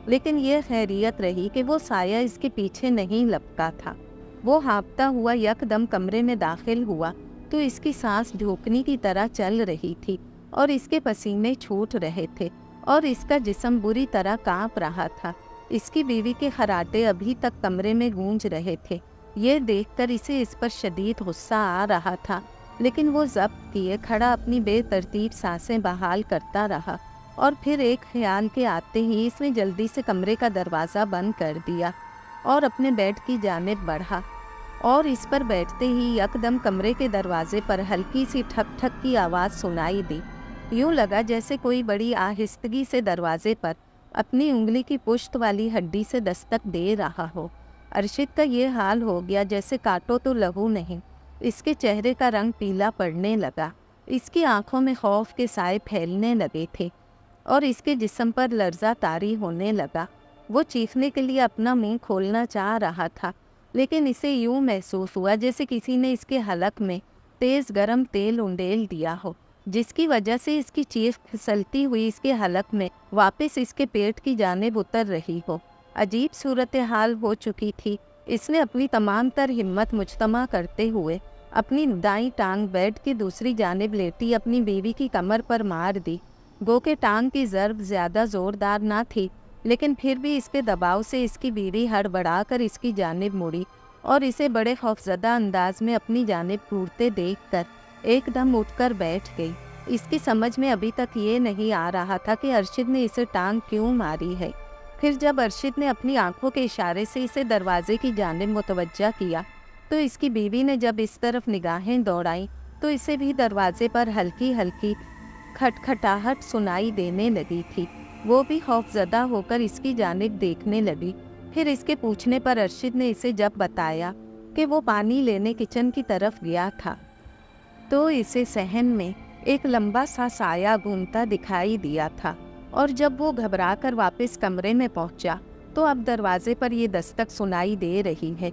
लेकिन यह खैरियत रही कि वो साया इसके पीछे नहीं लपका था। वो हाँफता हुआ यकदम कमरे में दाखिल हुआ तो इसकी सांस ढोकनी की तरह चल रही थी और इसके पसीने छूट रहे थे और इसका जिस्म बुरी तरह कांप रहा था। इसकी बीवी के खर्राटे अभी तक कमरे में गूंज रहे थे। ये देखकर इसे इस पर शदीद गुस्सा आ रहा था, लेकिन वो ज़ब्त किए खड़ा अपनी बेतरतीब सांसें बहाल करता रहा और फिर एक ख्याल के आते ही इसने जल्दी से कमरे का दरवाज़ा बंद कर दिया और अपने बेड की जानिब बढ़ा और इस पर बैठते ही यकदम कमरे के दरवाजे पर हल्की सी ठक ठक की आवाज़ सुनाई दी। यूं लगा जैसे कोई बड़ी आहिस्तगी से दरवाजे पर अपनी उंगली की पुश्त वाली हड्डी से दस्तक दे रहा हो। अरशद का ये हाल हो गया जैसे काटो तो लहू नहीं। इसके चेहरे का रंग पीला पड़ने लगा, इसकी आंखों में खौफ के साए फैलने लगे थे और इसके जिस्म पर लर्जा तारी होने लगा। वो चीखने के लिए अपना मुंह खोलना चाह रहा था, लेकिन इसे यूं महसूस हुआ जैसे किसी ने इसके हलक में तेज़ गरम तेल उंडेल दिया हो, जिसकी वजह से इसकी चीख फिसलती हुई इसके हलक में वापस इसके पेट की जानिब उतर रही हो। अजीब सूरत हाल हो चुकी थी। इसने अपनी तमाम तर हिम्मत मुजतमा करते हुए अपनी दाईं टांग बेड की दूसरी जानिब लेटी अपनी बीवी की कमर पर मार दी। गो के टांग की ज़रब ज़्यादा ज़ोरदार ना थी, लेकिन फिर भी इसके दबाव से इसकी बीवी हड़बड़ा कर इसकी जानिब मुड़ी और इसे बड़े खौफजदा अंदाज में अपनी जानिब घूरते देखकर एकदम उठकर बैठ गई। इसकी समझ में अभी तक ये नहीं आ रहा था कि अरशद ने इसे टांग क्यों मारी है। फिर जब अरशद ने अपनी आंखों के इशारे से इसे दरवाजे की जानिब मुतवज्जा किया तो इसकी बीवी ने जब इस तरफ निगाहें दौड़ाई तो इसे भी दरवाजे पर हल्की हल्की खटखटाहट सुनाई देने लगी थी। वो भी खौफजदा होकर इसकी जानिब देखने लगी। फिर इसके पूछने पर अरशद ने इसे जब बताया कि वो पानी लेने किचन की तरफ गया था तो इसे सहन में एक लंबा सा साया घूमता दिखाई दिया था और जब वो घबराकर वापस कमरे में पहुंचा तो अब दरवाजे पर ये दस्तक सुनाई दे रही है।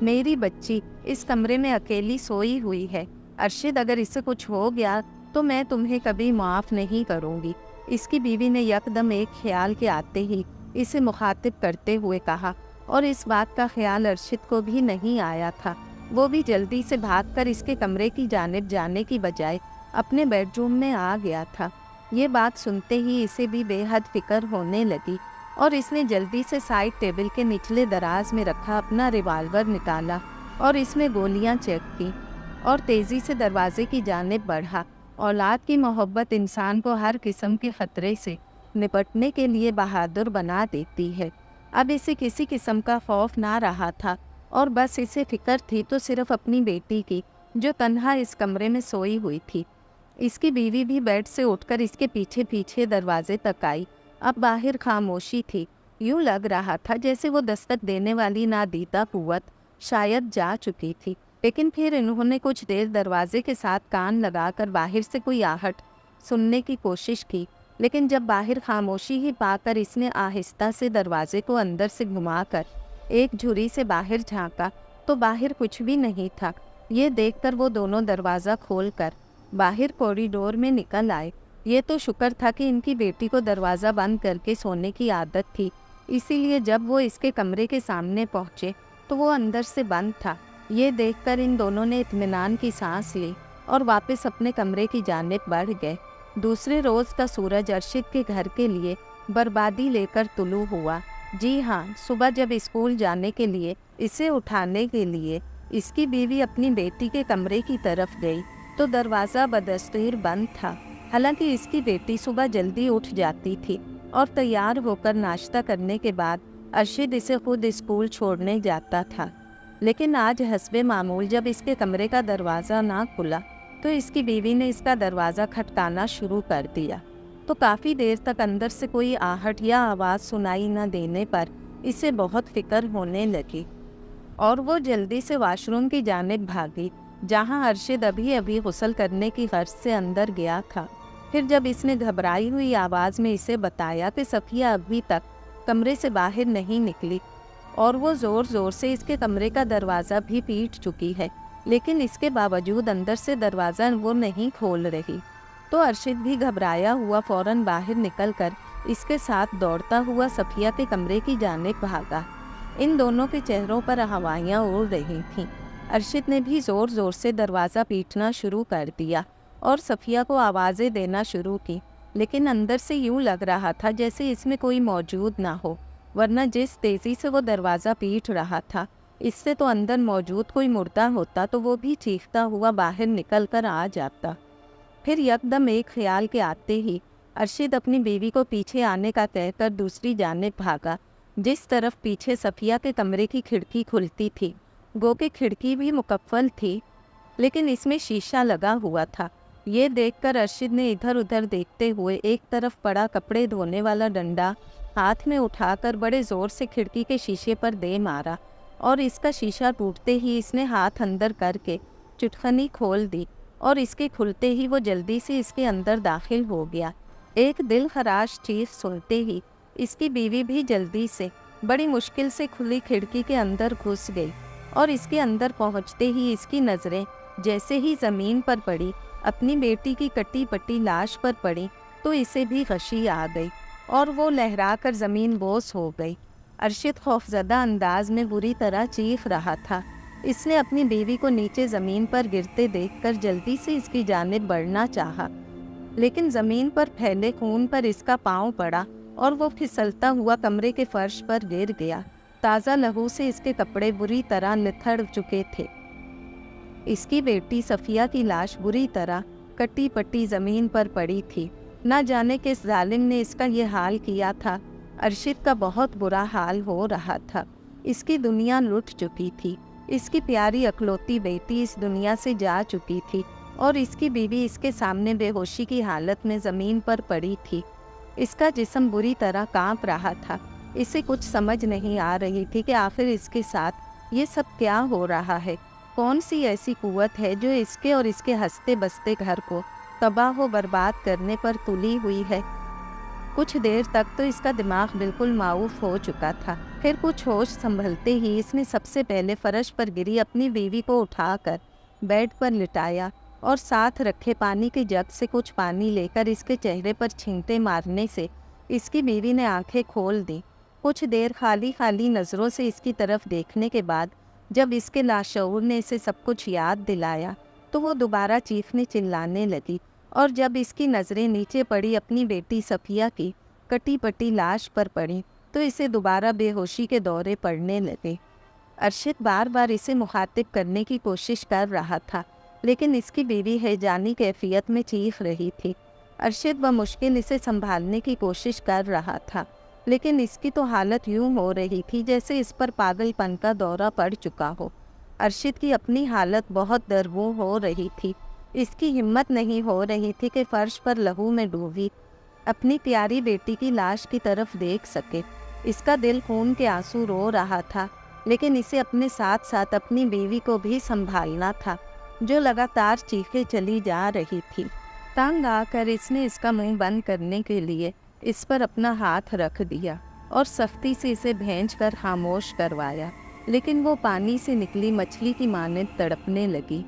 मेरी बच्ची इस कमरे में अकेली सोई हुई है। अरशद, अगर इसे कुछ हो गया तो मैं तुम्हें कभी माफ़ नहीं करूँगी। इसकी बीवी ने यकदम एक ख्याल के आते ही इसे मुखातिब करते हुए कहा और इस बात का ख्याल अरशद को भी नहीं आया था। वो भी जल्दी से भागकर इसके कमरे की जानिब जाने की बजाय अपने बेडरूम में आ गया था। ये बात सुनते ही इसे भी बेहद फिक्र होने लगी और इसने जल्दी से साइड टेबल के निचले दराज में रखा अपना रिवाल्वर निकाला और इसमें गोलियां चेक की और तेज़ी से दरवाजे की जानिब बढ़ा। औलाद की मोहब्बत इंसान को हर किस्म के ख़तरे से निपटने के लिए बहादुर बना देती है। अब इसे किसी किस्म का खौफ ना रहा था और बस इसे फ़िक्र थी तो सिर्फ अपनी बेटी की, जो तन्हा इस कमरे में सोई हुई थी। इसकी बीवी भी बेड से उठकर इसके पीछे पीछे दरवाजे तक आई। अब बाहर खामोशी थी। यूँ लग रहा था जैसे वो दस्तक देने वाली नादीदा कुव्वत शायद जा चुकी थी। लेकिन फिर इन्होंने कुछ देर दरवाजे के साथ कान लगाकर बाहर से कोई आहट सुनने की कोशिश की, लेकिन जब बाहर खामोशी ही पाकर इसने आहिस्ता से दरवाजे को अंदर से घुमाकर एक झुर्री से बाहर झांका तो बाहर कुछ भी नहीं था। ये देखकर वो दोनों दरवाज़ा खोलकर बाहर कॉरिडोर में निकल आए। ये तो शुक्र था कि इनकी बेटी को दरवाज़ा बंद करके सोने की आदत थी, इसीलिए जब वो इसके कमरे के सामने पहुँचे तो वो अंदर से बंद था। ये देखकर इन दोनों ने इत्मीनान की सांस ली और वापस अपने कमरे की जानिब बढ़ गए। दूसरे रोज़ का सूरज अरशद के घर के लिए बर्बादी लेकर तुलू हुआ। जी हाँ, सुबह जब स्कूल जाने के लिए इसे उठाने के लिए इसकी बीवी अपनी बेटी के कमरे की तरफ गई तो दरवाज़ा बदस्तूर बंद था। हालांकि इसकी बेटी सुबह जल्दी उठ जाती थी और तैयार होकर नाश्ता करने के बाद अरशद इसे खुद स्कूल छोड़ने जाता था। लेकिन आज हस्बे मामूल जब इसके कमरे का दरवाज़ा ना खुला तो इसकी बीवी ने इसका दरवाज़ा खटकाना शुरू कर दिया। तो काफ़ी देर तक अंदर से कोई आहट या आवाज़ सुनाई न देने पर इसे बहुत फिक्र होने लगी। और वो जल्दी से वॉशरूम की जानिब भागी, जहां अरशद अभी अभी गुस्ल करने की गर्ज से अंदर गया था। फिर जब इसने घबराई हुई आवाज़ में इसे बताया कि सफ़िया अभी तक कमरे से बाहर नहीं निकली और वो ज़ोर ज़ोर से इसके कमरे का दरवाज़ा भी पीट चुकी है, लेकिन इसके बावजूद अंदर से दरवाज़ा वो नहीं खोल रही, तो अरशद भी घबराया हुआ फ़ौरन बाहर निकलकर इसके साथ दौड़ता हुआ सफ़िया के कमरे की जानिब भागा। इन दोनों के चेहरों पर हवाइयाँ उड़ रही थीं। अरशद ने भी ज़ोर ज़ोर से दरवाज़ा पीटना शुरू कर दिया और सफ़िया को आवाज़ें देना शुरू की, लेकिन अंदर से यूँ लग रहा था जैसे इसमें कोई मौजूद ना हो, वरना जिस तेज़ी से वो दरवाज़ा पीट रहा था, इससे तो अंदर मौजूद कोई मुर्दा होता तो वो भी चीखता हुआ बाहर निकल कर आ जाता। फिर यकदम एक ख्याल के आते ही अरशद अपनी बीवी को पीछे आने का कहकर दूसरी जानिब भागा, जिस तरफ पीछे सफ़िया के कमरे की खिड़की खुलती थी। गो के खिड़की भी मुकफ़्फ़ल थी, लेकिन इसमें शीशा लगा हुआ था। ये देखकर अरशद ने इधर उधर देखते हुए एक तरफ पड़ा कपड़े धोने वाला डंडा हाथ में उठाकर बड़े ज़ोर से खिड़की के शीशे पर दे मारा और इसका शीशा टूटते ही इसने हाथ अंदर करके चुटखनी खोल दी और इसके खुलते ही वो जल्दी से इसके अंदर दाखिल हो गया। एक दिल खराश चीज़ सुनते ही इसकी बीवी भी जल्दी से बड़ी मुश्किल से खुली खिड़की के अंदर घुस गई और इसके अंदर पहुंचते ही इसकी नज़रें जैसे ही ज़मीन पर पड़ी, अपनी बेटी की कटी पट्टी लाश पर पड़ी, तो इसे भी गशी आ गई और वो लहरा कर ज़मीन बोस हो गई। अरशद खौफजदा अंदाज में बुरी तरह चीख रहा था। इसने अपनी बीवी को नीचे ज़मीन पर गिरते देखकर जल्दी से इसकी जानिब बढ़ना चाहा, लेकिन ज़मीन पर फैले खून पर इसका पाँव पड़ा और वो फिसलता हुआ कमरे के फर्श पर गिर गया। ताज़ा लहू से इसके कपड़े बुरी तरह निथर चुके थे। इसकी बेटी सफ़िया की लाश बुरी तरह कटी पट्टी ज़मीन पर पड़ी थी। न जाने किस जालिम ने इसका ये हाल किया था। अरशद का बहुत बुरा हाल हो रहा था। इसकी दुनिया लुट चुकी थी। इसकी प्यारी अकलौती बेटी इस दुनिया से जा चुकी थी और इसकी बीवी इसके सामने बेहोशी की हालत में ज़मीन पर पड़ी थी। इसका जिस्म बुरी तरह कांप रहा था। इसे कुछ समझ नहीं आ रही थी कि आखिर इसके साथ ये सब क्या हो रहा है। कौन सी ऐसी कुव्वत है जो इसके और इसके हंसते बसते घर को तबाह व बर्बाद करने पर तुली हुई है। कुछ देर तक तो इसका दिमाग बिल्कुल माऊफ हो चुका था। फिर कुछ होश संभलते ही इसने सबसे पहले फर्श पर गिरी अपनी बीवी को उठाकर बेड पर लिटाया और साथ रखे पानी के जग से कुछ पानी लेकर इसके चेहरे पर छींटे मारने से इसकी बीवी ने आंखें खोल दी। कुछ देर खाली खाली नज़रों से इसकी तरफ देखने के बाद जब इसके लाशऊर ने इसे सब कुछ याद दिलाया तो वो दोबारा चीखने चिल्लाने लगी और जब इसकी नज़रें नीचे पड़ी अपनी बेटी सफ़िया की कटी पटी लाश पर पड़ी तो इसे दोबारा बेहोशी के दौरे पड़ने लगे। अरशद बार बार इसे मुखातिब करने की कोशिश कर रहा था, लेकिन इसकी बीवी हैजानी कैफियत में चीख रही थी। अरशद बमुश्किल इसे संभालने की कोशिश कर रहा था, लेकिन इसकी तो हालत यूँ हो रही थी जैसे इस पर पागलपन का दौरा पड़ चुका हो। अरशद की अपनी हालत बहुत दरबू हो रही थी। इसकी हिम्मत नहीं हो रही थी कि फ़र्श पर लहू में डूबी अपनी प्यारी बेटी की लाश की तरफ देख सके। इसका दिल खून के आंसू रो रहा था, लेकिन इसे अपने साथ साथ अपनी बीवी को भी संभालना था, जो लगातार चीखे चली जा रही थी। तंग आकर इसने इसका मुंह बंद करने के लिए इस पर अपना हाथ रख दिया और सख्ती से इसे भींच कर खामोश करवाया, लेकिन वो पानी से निकली मछली की मानद तड़पने लगी।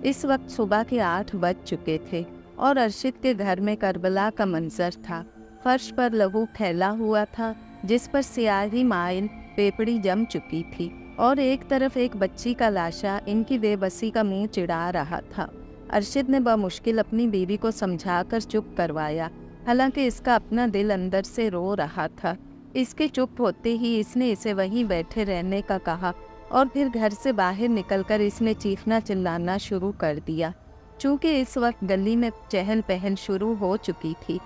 इस वक्त सुबह के 8 बज चुके थे और अरशद के घर में करबला का मंजर था। फर्श पर लहू फैला हुआ था, जिस पर सियाही माइल पेपड़ी जम चुकी थी और एक तरफ एक बच्ची का लाशा इनकी बेबसी का मुंह चिढ़ा रहा था। अरशद ने बमुश्किल अपनी बीवी को समझाकर चुप करवाया, हालांकि इसका अपना दिल अंदर से रो रहा था। इसके चुप होते ही इसने इसे वहीं बैठे रहने का कहा और फिर घर से बाहर निकलकर इसने चीखना चिल्लाना शुरू कर दिया। चूँकि इस वक्त गली में चहल पहल शुरू हो चुकी थी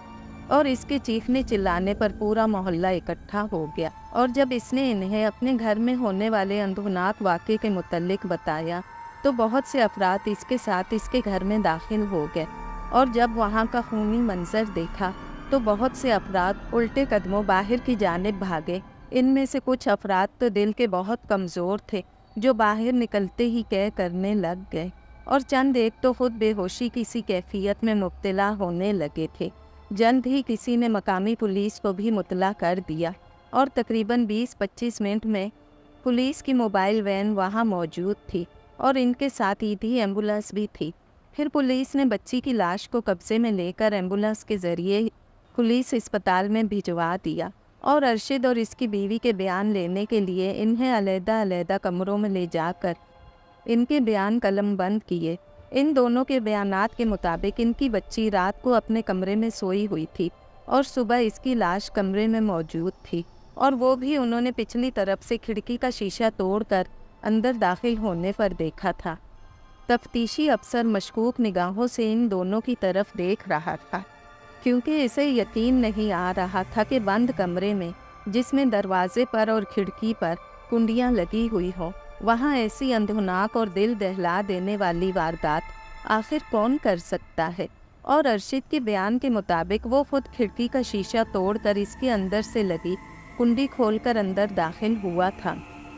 और इसके चीखने चिल्लाने पर पूरा मोहल्ला इकट्ठा हो गया, और जब इसने इन्हें अपने घर में होने वाले अंधुनाक वाक़े के मुतल्लिक बताया तो बहुत से अफराद इसके साथ इसके घर में दाखिल हो गए, और जब वहाँ का खूनी मंजर देखा तो बहुत से अफराद उल्टे कदमों बाहर की जानिब भागे। इनमें से कुछ अफराद तो दिल के बहुत कमज़ोर थे, جو باہر نکلتے ہی کہہ کرنے لگ گئے، اور چند ایک تو خود بے ہوشی کسی کیفیت میں مبتلا ہونے لگے تھے۔ جلد ہی کسی نے مقامی پولیس کو بھی مطلع کر دیا، اور تقریباً 20-25 منٹ میں پولیس کی موبائل وین وہاں موجود تھی، اور ان کے ساتھ ایدھی ایمبولینس بھی تھی۔ پھر پولیس نے بچی کی لاش کو قبضے میں لے کر ایمبولینس کے ذریعے پولیس اسپتال میں بھجوا دیا، اور ارشد اور اس کی بیوی کے بیان لینے کے لیے انہیں علیحدہ علیحدہ کمروں میں لے جا کر ان کے بیان قلم بند کیے۔ ان دونوں کے بیانات کے مطابق ان کی بچی رات کو اپنے کمرے میں سوئی ہوئی تھی، اور صبح اس کی لاش کمرے میں موجود تھی، اور وہ بھی انہوں نے پچھلی طرف سے کھڑکی کا شیشہ توڑ کر اندر داخل ہونے پر دیکھا تھا۔ تفتیشی افسر مشکوک نگاہوں سے ان دونوں کی طرف دیکھ رہا تھا، کیونکہ اسے یقین نہیں آ رہا تھا کہ بند کمرے میں، جس میں دروازے پر اور کھڑکی پر کنڈیاں لگی ہوئی ہوں، وہاں ایسی اندھناک اور دل دہلا دینے والی واردات آخر کون کر سکتا ہے؟ اور ارشد کے بیان کے مطابق وہ خود کھڑکی کا شیشہ توڑ کر اس کے اندر سے لگی کنڈی کھول کر اندر داخل ہوا تھا۔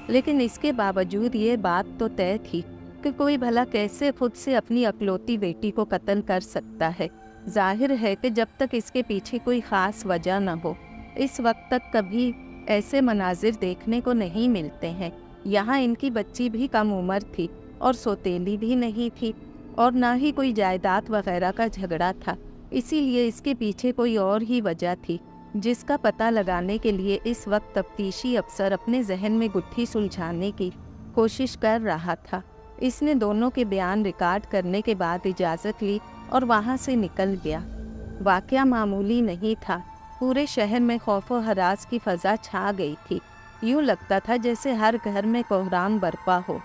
لیکن اس کے باوجود یہ بات تو طے تھی کہ کوئی بھلا کیسے خود سے اپنی اکلوتی بیٹی کو قتل کر سکتا ہے؟ ظاہر ہے کہ جب تک اس کے پیچھے کوئی خاص وجہ نہ ہو، اس وقت تک کبھی ایسے مناظر دیکھنے کو نہیں ملتے ہیں۔ یہاں ان کی بچی بھی کم عمر تھی، اور سوتیلی بھی نہیں تھی، اور نہ ہی کوئی جائیداد وغیرہ کا جھگڑا تھا۔ اسی لیے اس کے پیچھے کوئی اور ہی وجہ تھی، جس کا پتہ لگانے کے لیے اس وقت تفتیشی افسر اپنے ذہن میں گتھی سلجھانے کی کوشش کر رہا تھا۔ اس نے دونوں کے بیان ریکارڈ کرنے کے بعد اجازت لی اور وہاں سے نکل گیا۔ واقعہ معمولی نہیں تھا۔ پورے شہر میں خوف و ہراس کی فضا چھا گئی تھی۔ یوں لگتا تھا جیسے ہر گھر میں کوہرام برپا ہو۔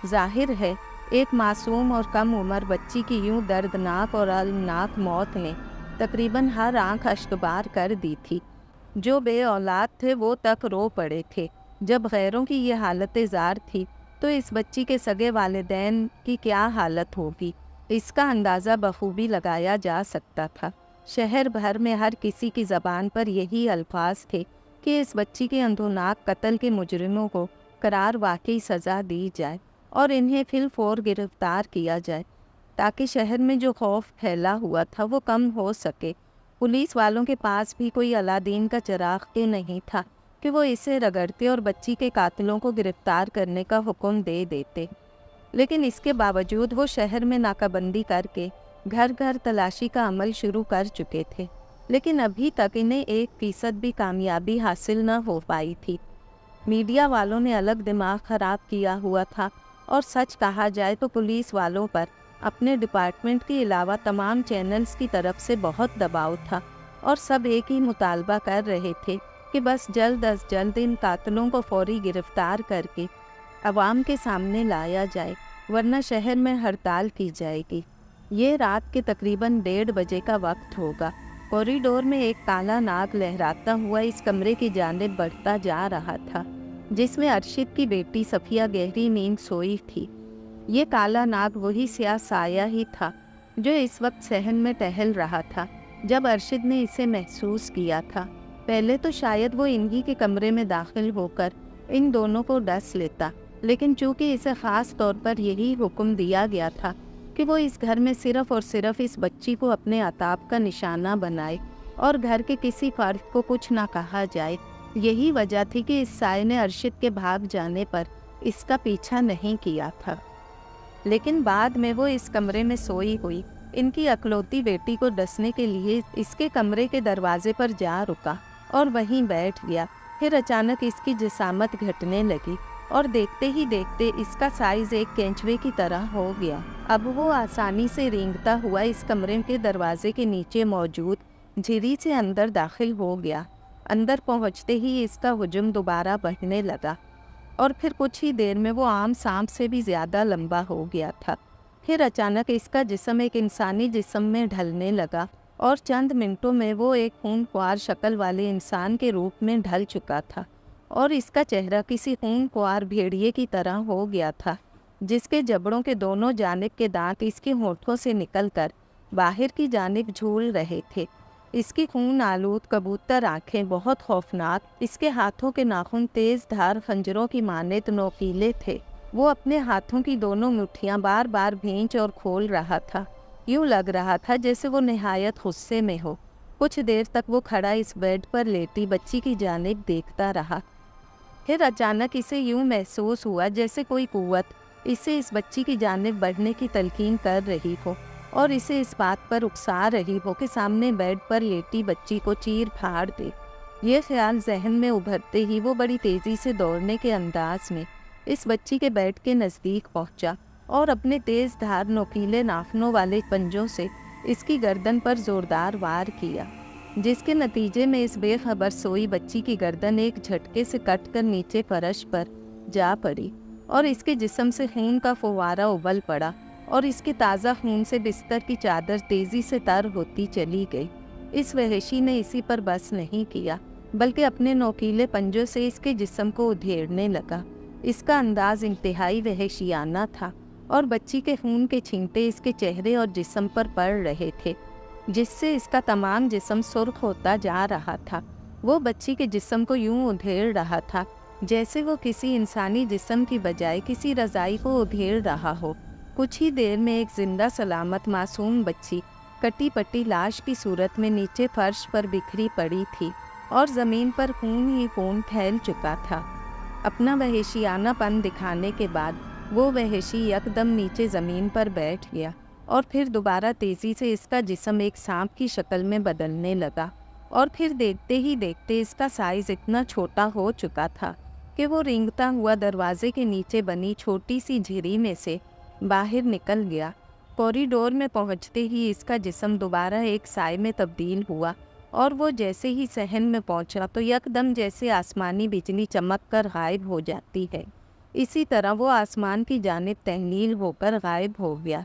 ظاہر ہے ایک معصوم اور کم عمر بچی کی یوں دردناک اور المناک موت نے تقریباً ہر آنکھ اشکبار کر دی تھی۔ جو بے اولاد تھے وہ تک رو پڑے تھے۔ جب غیروں کی یہ حالت زار تھی تو اس بچی کے سگے والدین کی کیا حالت ہوگی، اس کا اندازہ بخوبی لگایا جا سکتا تھا۔ شہر بھر میں ہر کسی کی زبان پر یہی الفاظ تھے کہ اس بچی کے اندھوناک قتل کے مجرموں کو قرار واقعی سزا دی جائے اور انہیں فی الفور گرفتار کیا جائے، تاکہ شہر میں جو خوف پھیلا ہوا تھا وہ کم ہو سکے۔ پولیس والوں کے پاس بھی کوئی علادین کا چراغ تو نہیں تھا کہ وہ اسے رگڑتے اور بچی کے قاتلوں کو گرفتار کرنے کا حکم دے دیتے، لیکن اس کے باوجود وہ شہر میں ناکہ بندی کر کے گھر گھر تلاشی کا عمل شروع کر چکے تھے، لیکن ابھی تک انہیں 1% بھی کامیابی حاصل نہ ہو پائی تھی۔ میڈیا والوں نے الگ دماغ خراب کیا ہوا تھا، اور سچ کہا جائے تو پولیس والوں پر اپنے ڈپارٹمنٹ کے علاوہ تمام چینلز کی طرف سے بہت دباؤ تھا، اور سب ایک ہی مطالبہ کر رہے تھے کہ بس جلد از جلد ان قاتلوں کو فوری گرفتار کر کے عوام کے سامنے لایا جائے، ورنہ شہر میں ہڑتال کی جائے گی۔ یہ رات کے تقریباً 1:30 بجے کا وقت ہوگا۔ کوریڈور میں ایک کالا ناگ لہراتا ہوا اس کمرے کی جانب بڑھتا جا رہا تھا، جس میں ارشد کی بیٹی صفیہ گہری نیند سوئی تھی۔ یہ کالا ناگ وہی سیاہ سایہ ہی تھا جو اس وقت صحن میں ٹہل رہا تھا جب ارشد نے اسے محسوس کیا تھا۔ پہلے تو شاید وہ انہی کے کمرے میں داخل ہو کر ان دونوں کو ڈس لیتا، لیکن چونکہ اسے خاص طور پر یہی حکم دیا گیا تھا کہ وہ اس گھر میں صرف اور صرف اس بچی کو اپنے عتاب کا نشانہ بنائے اور گھر کے کسی فرد کو کچھ نہ کہا جائے، یہی وجہ تھی کہ اس سائے نے ارشد کے بھاگ جانے پر اس کا پیچھا نہیں کیا تھا۔ لیکن بعد میں وہ اس کمرے میں سوئی ہوئی ان کی اکلوتی بیٹی کو ڈسنے کے لیے اس کے کمرے کے دروازے پر جا رکا اور وہیں بیٹھ گیا۔ پھر اچانک اس کی جسامت گھٹنے لگی اور دیکھتے ہی دیکھتے اس کا سائز ایک کینچوے کی طرح ہو گیا۔ اب وہ آسانی سے رینگتا ہوا اس کمرے کے دروازے کے نیچے موجود جھری سے اندر داخل ہو گیا۔ اندر پہنچتے ہی اس کا حجم دوبارہ بڑھنے لگا، اور پھر کچھ ہی دیر میں وہ عام سانپ سے بھی زیادہ لمبا ہو گیا تھا۔ پھر اچانک اس کا جسم ایک انسانی جسم میں ڈھلنے لگا، اور چند منٹوں میں وہ ایک خون خوار شکل والے انسان کے روپ میں ڈھل چکا تھا، اور اس کا چہرہ کسی خون خوار بھیڑیے کی طرح ہو گیا تھا، جس کے جبڑوں کے دونوں جانب کے دانت اس کے ہونٹوں سے نکل کر باہر کی جانب جھول رہے تھے۔ اس کی خون آلود کبوتر آنکھیں بہت خوفناک، اس کے ہاتھوں کے ناخن تیز دھار خنجروں کی مانند نوکیلے تھے، वो अपने हाथों की दोनों मुट्ठियां बार बार भींच और खोल रहा था। यूं लग रहा था जैसे वो निहायत गुस्से में हो। कुछ देर तक वो खड़ा इस बेड पर लेटी बच्ची की जानिब देखता रहा। फिर अचानक इसे यूं महसूस हुआ जैसे कोई कुव्वत इसे इस बच्ची की जानिब बढ़ने की तलकीन कर रही हो और इसे इस बात पर उकसा रही हो कि सामने बेड पर लेटी बच्ची को चीर फाड़ दे। ये ख्याल जहन में उभरते ही वो बड़ी तेज़ी से दौड़ने के अंदाज में इस बच्ची के बेड के नज़दीक पहुंचा और अपने तेज़ धार नोकीले नाखूनों वाले पंजों से इसकी गर्दन पर ज़ोरदार वार किया, जिसके नतीजे में इस बेखबर सोई बच्ची की गर्दन एक झटके से कटकर नीचे फर्श पर जा पड़ी और इसके जिस्म से खून का फुवारा उबल पड़ा और इसके ताज़ा खून से बिस्तर की चादर तेज़ी से तर होती चली गई। इस वहशी ने इसी पर बस नहीं किया बल्कि अपने नोकीले पंजों से इसके जिस्म को उधेड़ने लगा। इसका अंदाज इंतहाई वहशियाना था और बच्ची के खून के छींटे इसके चेहरे और जिस्म पर पड़ रहे थे, जिससे इसका तमाम जिस्म सुर्ख होता जा रहा था। वो बच्ची के जिस्म को यूं उधेड़ रहा था जैसे वो किसी इंसानी जिस्म की बजाय किसी रज़ाई को उधेड़ रहा हो। कुछ ही देर में एक जिंदा सलामत मासूम बच्ची कटी पट्टी लाश की सूरत में नीचे फर्श पर बिखरी पड़ी थी और ज़मीन पर खून ही खून फैल चुका था। अपना वहशियानापन दिखाने के बाद वो वहशी यकदम नीचे ज़मीन पर बैठ गया और फिर दोबारा तेज़ी से इसका जिस्म एक सांप की शक्ल में बदलने लगा और फिर देखते ही देखते इसका साइज़ इतना छोटा हो चुका था कि वो रेंगता हुआ दरवाजे के नीचे बनी छोटी सी झिरी में से बाहर निकल गया। कॉरिडोर में पहुंचते ही इसका जिस्म दोबारा एक साए में तब्दील हुआ और वो जैसे ही सहन में पहुंचा तो यकदम जैसे आसमानी बिजली चमक कर गायब हो जाती है, इसी तरह वो आसमान की जानिब तहलील होकर गायब हो गया।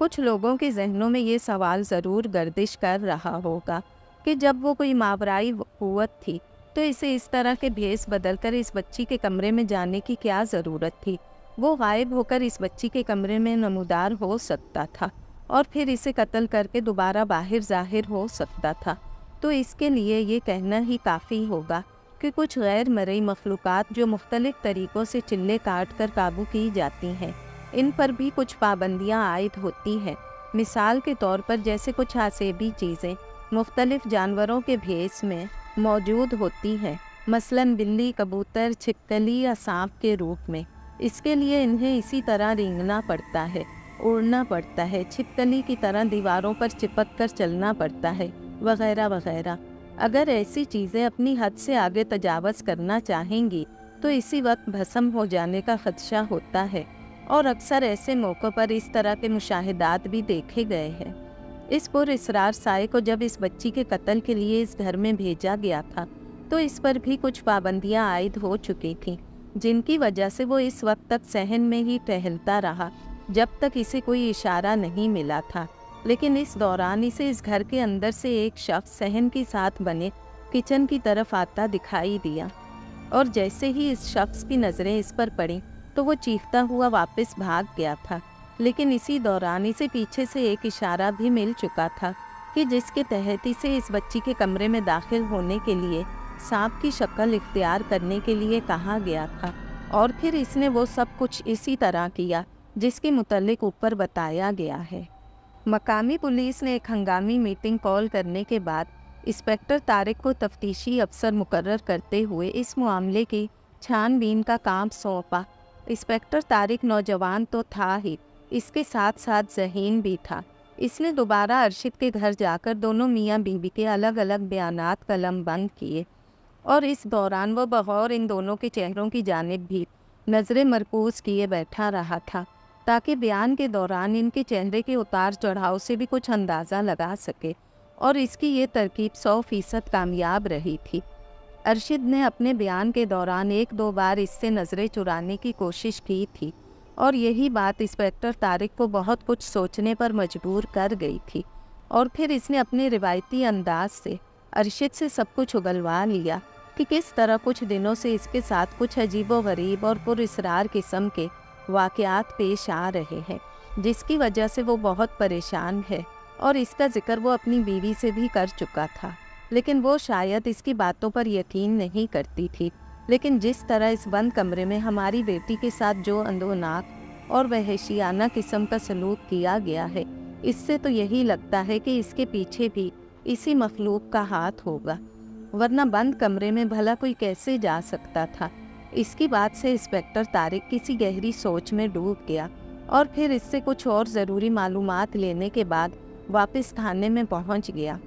कुछ लोगों के जहनों में ये सवाल ज़रूर गर्दिश कर रहा होगा कि जब वो कोई मावराई क़ुव्वत थी तो इसे इस तरह के भेस बदलकर इस बच्ची के कमरे में जाने की क्या ज़रूरत थी। वो गायब होकर इस बच्ची के कमरे में नमूदार हो सकता था और फिर इसे कत्ल करके दोबारा बाहर ज़ाहिर हो सकता था। तो इसके लिए ये कहना ही काफ़ी होगा कि कुछ गैर मरई मखलूक़ात जो मुख्तलिफ़ तरीक़ों से चिल्ले काट कर काबू की जाती हैं, इन पर भी कुछ पाबंदियाँ आयद होती हैं। मिसाल के तौर पर जैसे कुछ आसेबी चीज़ें मुख्तलिफ़ जानवरों के भेस में मौजूद होती हैं, मसलन बिल्ली, कबूतर, छिपकली या सांप के रूप में। इसके लिए इन्हें इसी तरह रेंगना पड़ता है, उड़ना पड़ता है, छिपकली की तरह दीवारों पर चिपक कर चलना पड़ता है, वगैरह वगैरह। अगर ऐसी चीज़ें अपनी हद से आगे तजावज़ करना चाहेंगी तो इसी वक्त भस्म हो जाने का ख़दशा होता है और अक्सर ऐसे मौक़ों पर इस तरह के मुशाहिदात भी देखे गए हैं। इस पुरइसरार साए को जब इस बच्ची के कत्ल के लिए इस घर में भेजा गया था तो इस पर भी कुछ पाबंदियां आयद हो चुकी थीं, जिनकी वजह से वो इस वक्त तक सहन में ही टहलता रहा जब तक इसे कोई इशारा नहीं मिला था। लेकिन इस दौरान इसे इस घर के अंदर से एक शख्स सहन के साथ बने किचन की तरफ आता दिखाई दिया और जैसे ही इस शख्स की नज़रें इस पर पड़ीं तो वो चीखता हुआ वापस भाग गया था। लेकिन इसी दौरान इसे पीछे से एक इशारा भी मिल चुका था कि जिसके तहत इसे इस बच्ची के कमरे में दाखिल होने के लिए सांप की शक्ल इख्तियार करने के लिए कहा गया था और फिर इसने वो सब कुछ इसी तरह किया जिसके मुतल्लिक ऊपर बताया गया है। मकामी पुलिस ने एक हंगामी मीटिंग कॉल करने के बाद इंस्पेक्टर तारिक को तफ्तीशी अफसर मुकर्रर करते हुए इस मामले की छानबीन का काम सौंपा। इंस्पेक्टर तारिक नौजवान तो था ही, इसके साथ साथ ज़हीन भी था। इसने दोबारा अरशद के घर जाकर दोनों मियाँ बीवी के अलग अलग बयानात कलम बंद किए और इस दौरान वो बगौर इन दोनों के चेहरों की जानिब भी नज़रें मरकूज़ किए बैठा रहा था ताकि बयान के दौरान इनके चेहरे के उतार चढ़ाव से भी कुछ अंदाज़ा लगा सके और इसकी ये तरकीब 100% कामयाब रही थी। अरशद ने अपने बयान के दौरान एक दो बार इससे नज़रें चुराने की कोशिश की थी और यही बात इंस्पेक्टर तारिक को बहुत कुछ सोचने पर मजबूर कर गई थी और फिर इसने अपने रिवायती अंदाज से अरशद से सब कुछ उगलवा लिया कि किस तरह कुछ दिनों से इसके साथ कुछ अजीबो-गरीब और पुरइसरार किस्म के वाक़यात पेश आ रहे हैं जिसकी वजह से वो बहुत परेशान है और इसका जिक्र वो अपनी बीवी से भी कर चुका था, लेकिन वो शायद इसकी बातों पर यकीन नहीं करती थी। लेकिन जिस तरह इस बंद कमरे में हमारी बेटी के साथ जो अंदोनाक और वहशियाना किस्म का सलूक किया गया है, इससे तो यही लगता है कि इसके पीछे भी इसी मखलूक का हाथ होगा, वरना बंद कमरे में भला कोई कैसे जा सकता था। इसकी बात से इंस्पेक्टर तारिक किसी गहरी सोच में डूब गया और फिर इससे कुछ और ज़रूरी मालूमात लेने के बाद वापस थाने में पहुंच गया।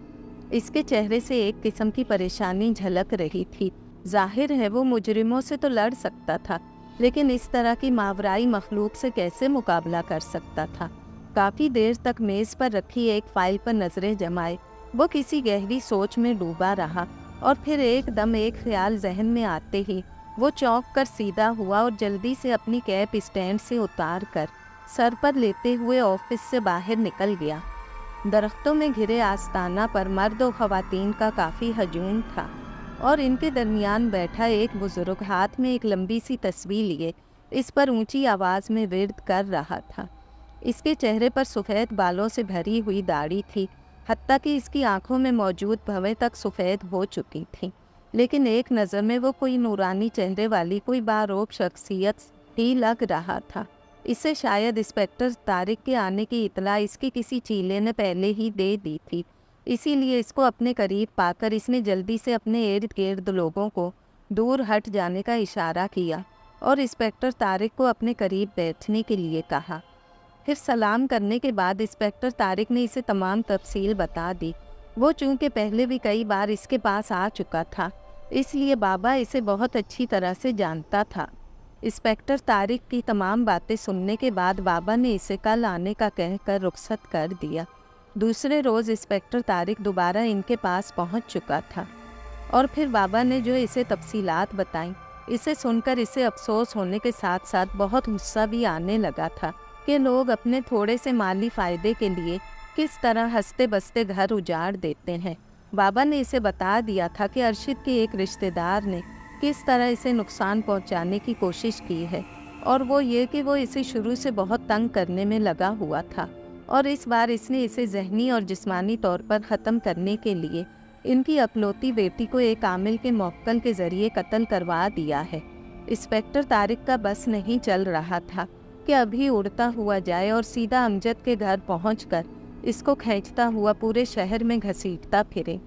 इसके चेहरे से एक किस्म की परेशानी झलक रही थी। जाहिर है वो मुजरिमों से तो लड़ सकता था, लेकिन इस तरह की मावराई मखलूक से कैसे मुकाबला कर सकता था। काफ़ी देर तक मेज़ पर रखी एक फाइल पर नज़रें जमाए वो किसी गहरी सोच में डूबा रहा और फिर एकदम एक ख्याल जहन में आते ही वो चौंक कर सीधा हुआ और जल्दी से अपनी कैप स्टैंड से उतार कर सर पर लेते हुए ऑफिस से बाहर निकल गया। दरख्तों में घिरे आस्ताना पर मर्द और ख़वातीन का काफ़ी हजूम था और इनके दरमियान बैठा एक बुजुर्ग हाथ में एक लंबी सी तस्वीर लिए इस पर ऊंची आवाज़ में विर्द कर रहा था। इसके चेहरे पर सफ़ेद बालों से भरी हुई दाढ़ी थी, हत्ता कि इसकी आंखों में मौजूद भवें तक सफ़ेद हो चुकी थीं, लेकिन एक नज़र में वो कोई नूरानी चेहरे वाली कोई बारोब शख्सियत ही लग रहा था। इसे शायद इंस्पेक्टर तारिक के आने की इतला इसके किसी चीले ने पहले ही दे दी थी, इसीलिए इसको अपने करीब पाकर इसने जल्दी से अपने इर्द गिर्द लोगों को दूर हट जाने का इशारा किया और इंस्पेक्टर तारिक को अपने करीब बैठने के लिए कहा। फिर सलाम करने के बाद इंस्पेक्टर तारिक ने इसे तमाम तफसील बता दी। वो चूँकि पहले भी कई बार इसके पास आ चुका था, इसलिए बाबा इसे बहुत अच्छी तरह से जानता था। इंस्पेक्टर तारिक की तमाम बातें सुनने के बाद बाबा ने इसे कल आने का कहकर रुखसत कर दिया। दूसरे रोज़ इंस्पेक्टर तारिक दोबारा इनके पास पहुंच चुका था और फिर बाबा ने जो इसे तफसीलात बताईं, इसे सुनकर इसे अफसोस होने के साथ साथ बहुत गुस्सा भी आने लगा था कि लोग अपने थोड़े से माली फ़ायदे के लिए किस तरह हंसते बसते घर उजाड़ देते हैं। बाबा ने इसे बता दिया था कि अरशद के एक रिश्तेदार ने किस तरह इसे नुकसान पहुंचाने की कोशिश की है और वो ये कि वो इसे शुरू से बहुत तंग करने में लगा हुआ था और इस बार इसने इसे ज़हनी और जिस्मानी तौर पर ख़त्म करने के लिए इनकी अपलौती बेटी को एक आमिल के मौक्कल के ज़रिए कत्ल करवा दिया है। इंस्पेक्टर तारिक का बस नहीं चल रहा था कि अभी उड़ता हुआ जाए और सीधा अमजद के घर पहुंचकर इसको खींचता हुआ पूरे शहर में घसीटता फिरे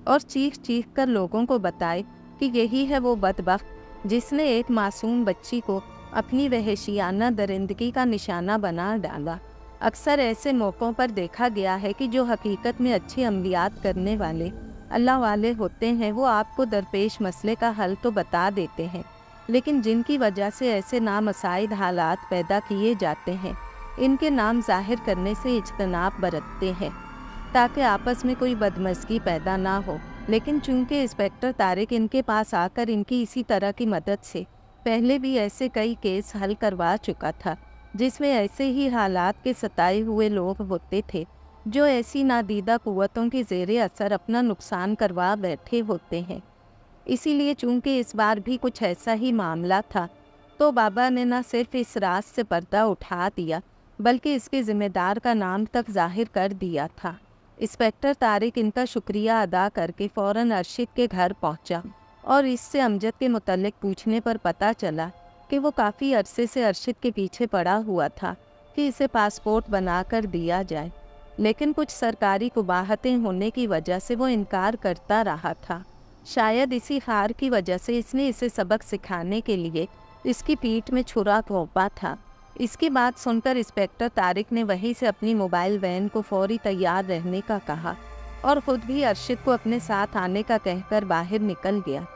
और चीख चीख कर लोगों को बताए कि यही है वो बदबख्त जिसने एक मासूम बच्ची को अपनी वहशियाना दरिंदगी का निशाना बना डाला। अक्सर ऐसे मौक़ों पर देखा गया है कि जो हकीकत में अच्छी अमलियात करने वाले अल्लाह वाले होते हैं वो आपको दरपेश मसले का हल तो बता देते हैं, लेकिन जिनकी वजह से ऐसे नामसाइद हालात पैदा किए जाते हैं इनके नाम ज़ाहिर करने से इज्तनाब बरतते हैं ताकि आपस में कोई बदमज़गी पैदा ना हो। लेकिन चूंकि इंस्पेक्टर तारिक इनके पास आकर इनकी इसी तरह की मदद से पहले भी ऐसे कई केस हल करवा चुका था जिसमें ऐसे ही हालात के सताए हुए लोग होते थे जो ऐसी नादीदा कुव्वतों के ज़ेरे असर अपना नुकसान करवा बैठे होते हैं। इसीलिए चूंकि इस बार भी कुछ ऐसा ही मामला था तो बाबा ने न सिर्फ इस राज से पर्दा उठा दिया बल्कि इसके ज़िम्मेदार का नाम तक जाहिर कर दिया था। इंस्पेक्टर तारिक इनका शुक्रिया अदा करके फ़ौरन अरशद के घर पहुंचा और इससे अमजद के मुतल्लिक पूछने पर पता चला कि वो काफ़ी अरसे से अरशद के पीछे पड़ा हुआ था कि इसे पासपोर्ट बनाकर दिया जाए, लेकिन कुछ सरकारी कुबाहतें होने की वजह से वो इनकार करता रहा था। शायद इसी हार की वजह से इसने इसे सबक सिखाने के लिए इसकी पीठ में छुरा घोंपा था। इसकी बात सुनकर इंस्पेक्टर तारिक ने वहीं से अपनी मोबाइल वैन को फौरी तैयार रहने का कहा और ख़ुद भी अरशद को अपने साथ आने का कहकर बाहर निकल गया।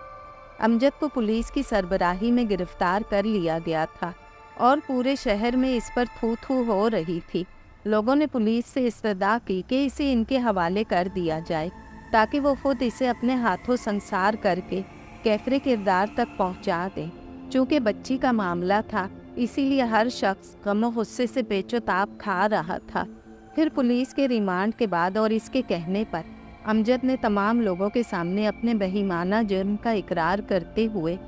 अमजद को पुलिस की सरबराही में गिरफ्तार कर लिया गया था और पूरे शहर में इस पर थू थू हो रही थी। लोगों ने पुलिस से इस्तदा की कि इसे इनके हवाले कर दिया जाए ताकि वो खुद इसे अपने हाथों संसार करके कैफरे किरदार तक पहुंचा दें। चूँकि बच्ची का मामला था इसीलिए हर शख्स गम गुस्से से पेचोताप खा रहा था। फिर पुलिस के रिमांड के बाद और इसके कहने पर अमजद ने तमाम लोगों के सामने अपने बेईमाना जुर्म का इकरार करते हुए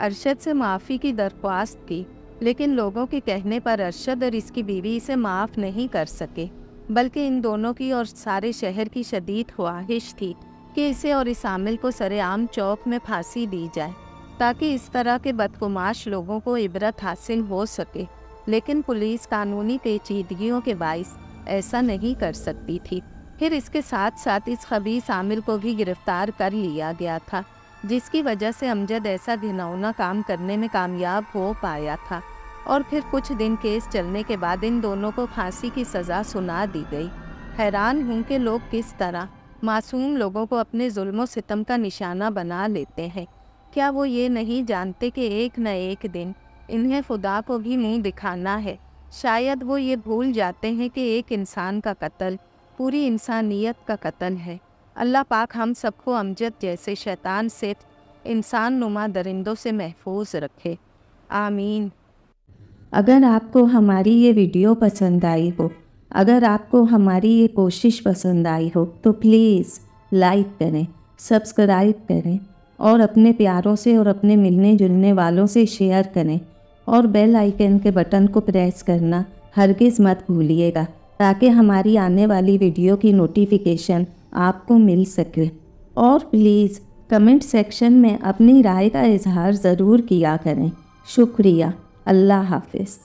अरशद से माफ़ी की दरख्वास्त की, लेकिन लोगों के कहने पर अरशद और इसकी बीवी इसे माफ़ नहीं कर सके, बल्कि इन दोनों की और सारे शहर की शदीद ख्वाहिश थी कि इसे और इस आमिल को सरेआम चौक में फांसी दी जाए। تاکہ اس طرح کے بدگماش لوگوں کو عبرت حاصل ہو سکے، لیکن پولیس قانونی پیچیدگیوں کے باعث ایسا نہیں کر سکتی تھی۔ پھر اس کے ساتھ ساتھ اس خبیث عامل کو بھی گرفتار کر لیا گیا تھا، جس کی وجہ سے امجد ایسا گھناؤنا کام کرنے میں کامیاب ہو پایا تھا، اور پھر کچھ دن کیس چلنے کے بعد ان دونوں کو پھانسی کی سزا سنا دی گئی۔ حیران ہوں کہ لوگ کس طرح معصوم لوگوں کو اپنے ظلم و ستم کا نشانہ بنا لیتے ہیں۔ کیا وہ یہ نہیں جانتے کہ ایک نہ ایک دن انہیں خدا کو بھی منہ دکھانا ہے؟ شاید وہ یہ بھول جاتے ہیں کہ ایک انسان کا قتل پوری انسانیت کا قتل ہے۔ اللہ پاک ہم سب کو امجد جیسے شیطان سے انسان نما درندوں سے محفوظ رکھے، آمین۔ اگر آپ کو ہماری یہ ویڈیو پسند آئی ہو، اگر آپ کو ہماری یہ کوشش پسند آئی ہو تو پلیز لائک کریں، سبسکرائب کریں، اور اپنے پیاروں سے اور اپنے ملنے جلنے والوں سے شیئر کریں، اور بیل آئیکن کے بٹن کو پریس کرنا ہرگز مت بھولیے گا، تاکہ ہماری آنے والی ویڈیو کی نوٹیفیکیشن آپ کو مل سکے۔ اور پلیز کمنٹ سیکشن میں اپنی رائے کا اظہار ضرور کیا کریں۔ شکریہ۔ اللہ حافظ۔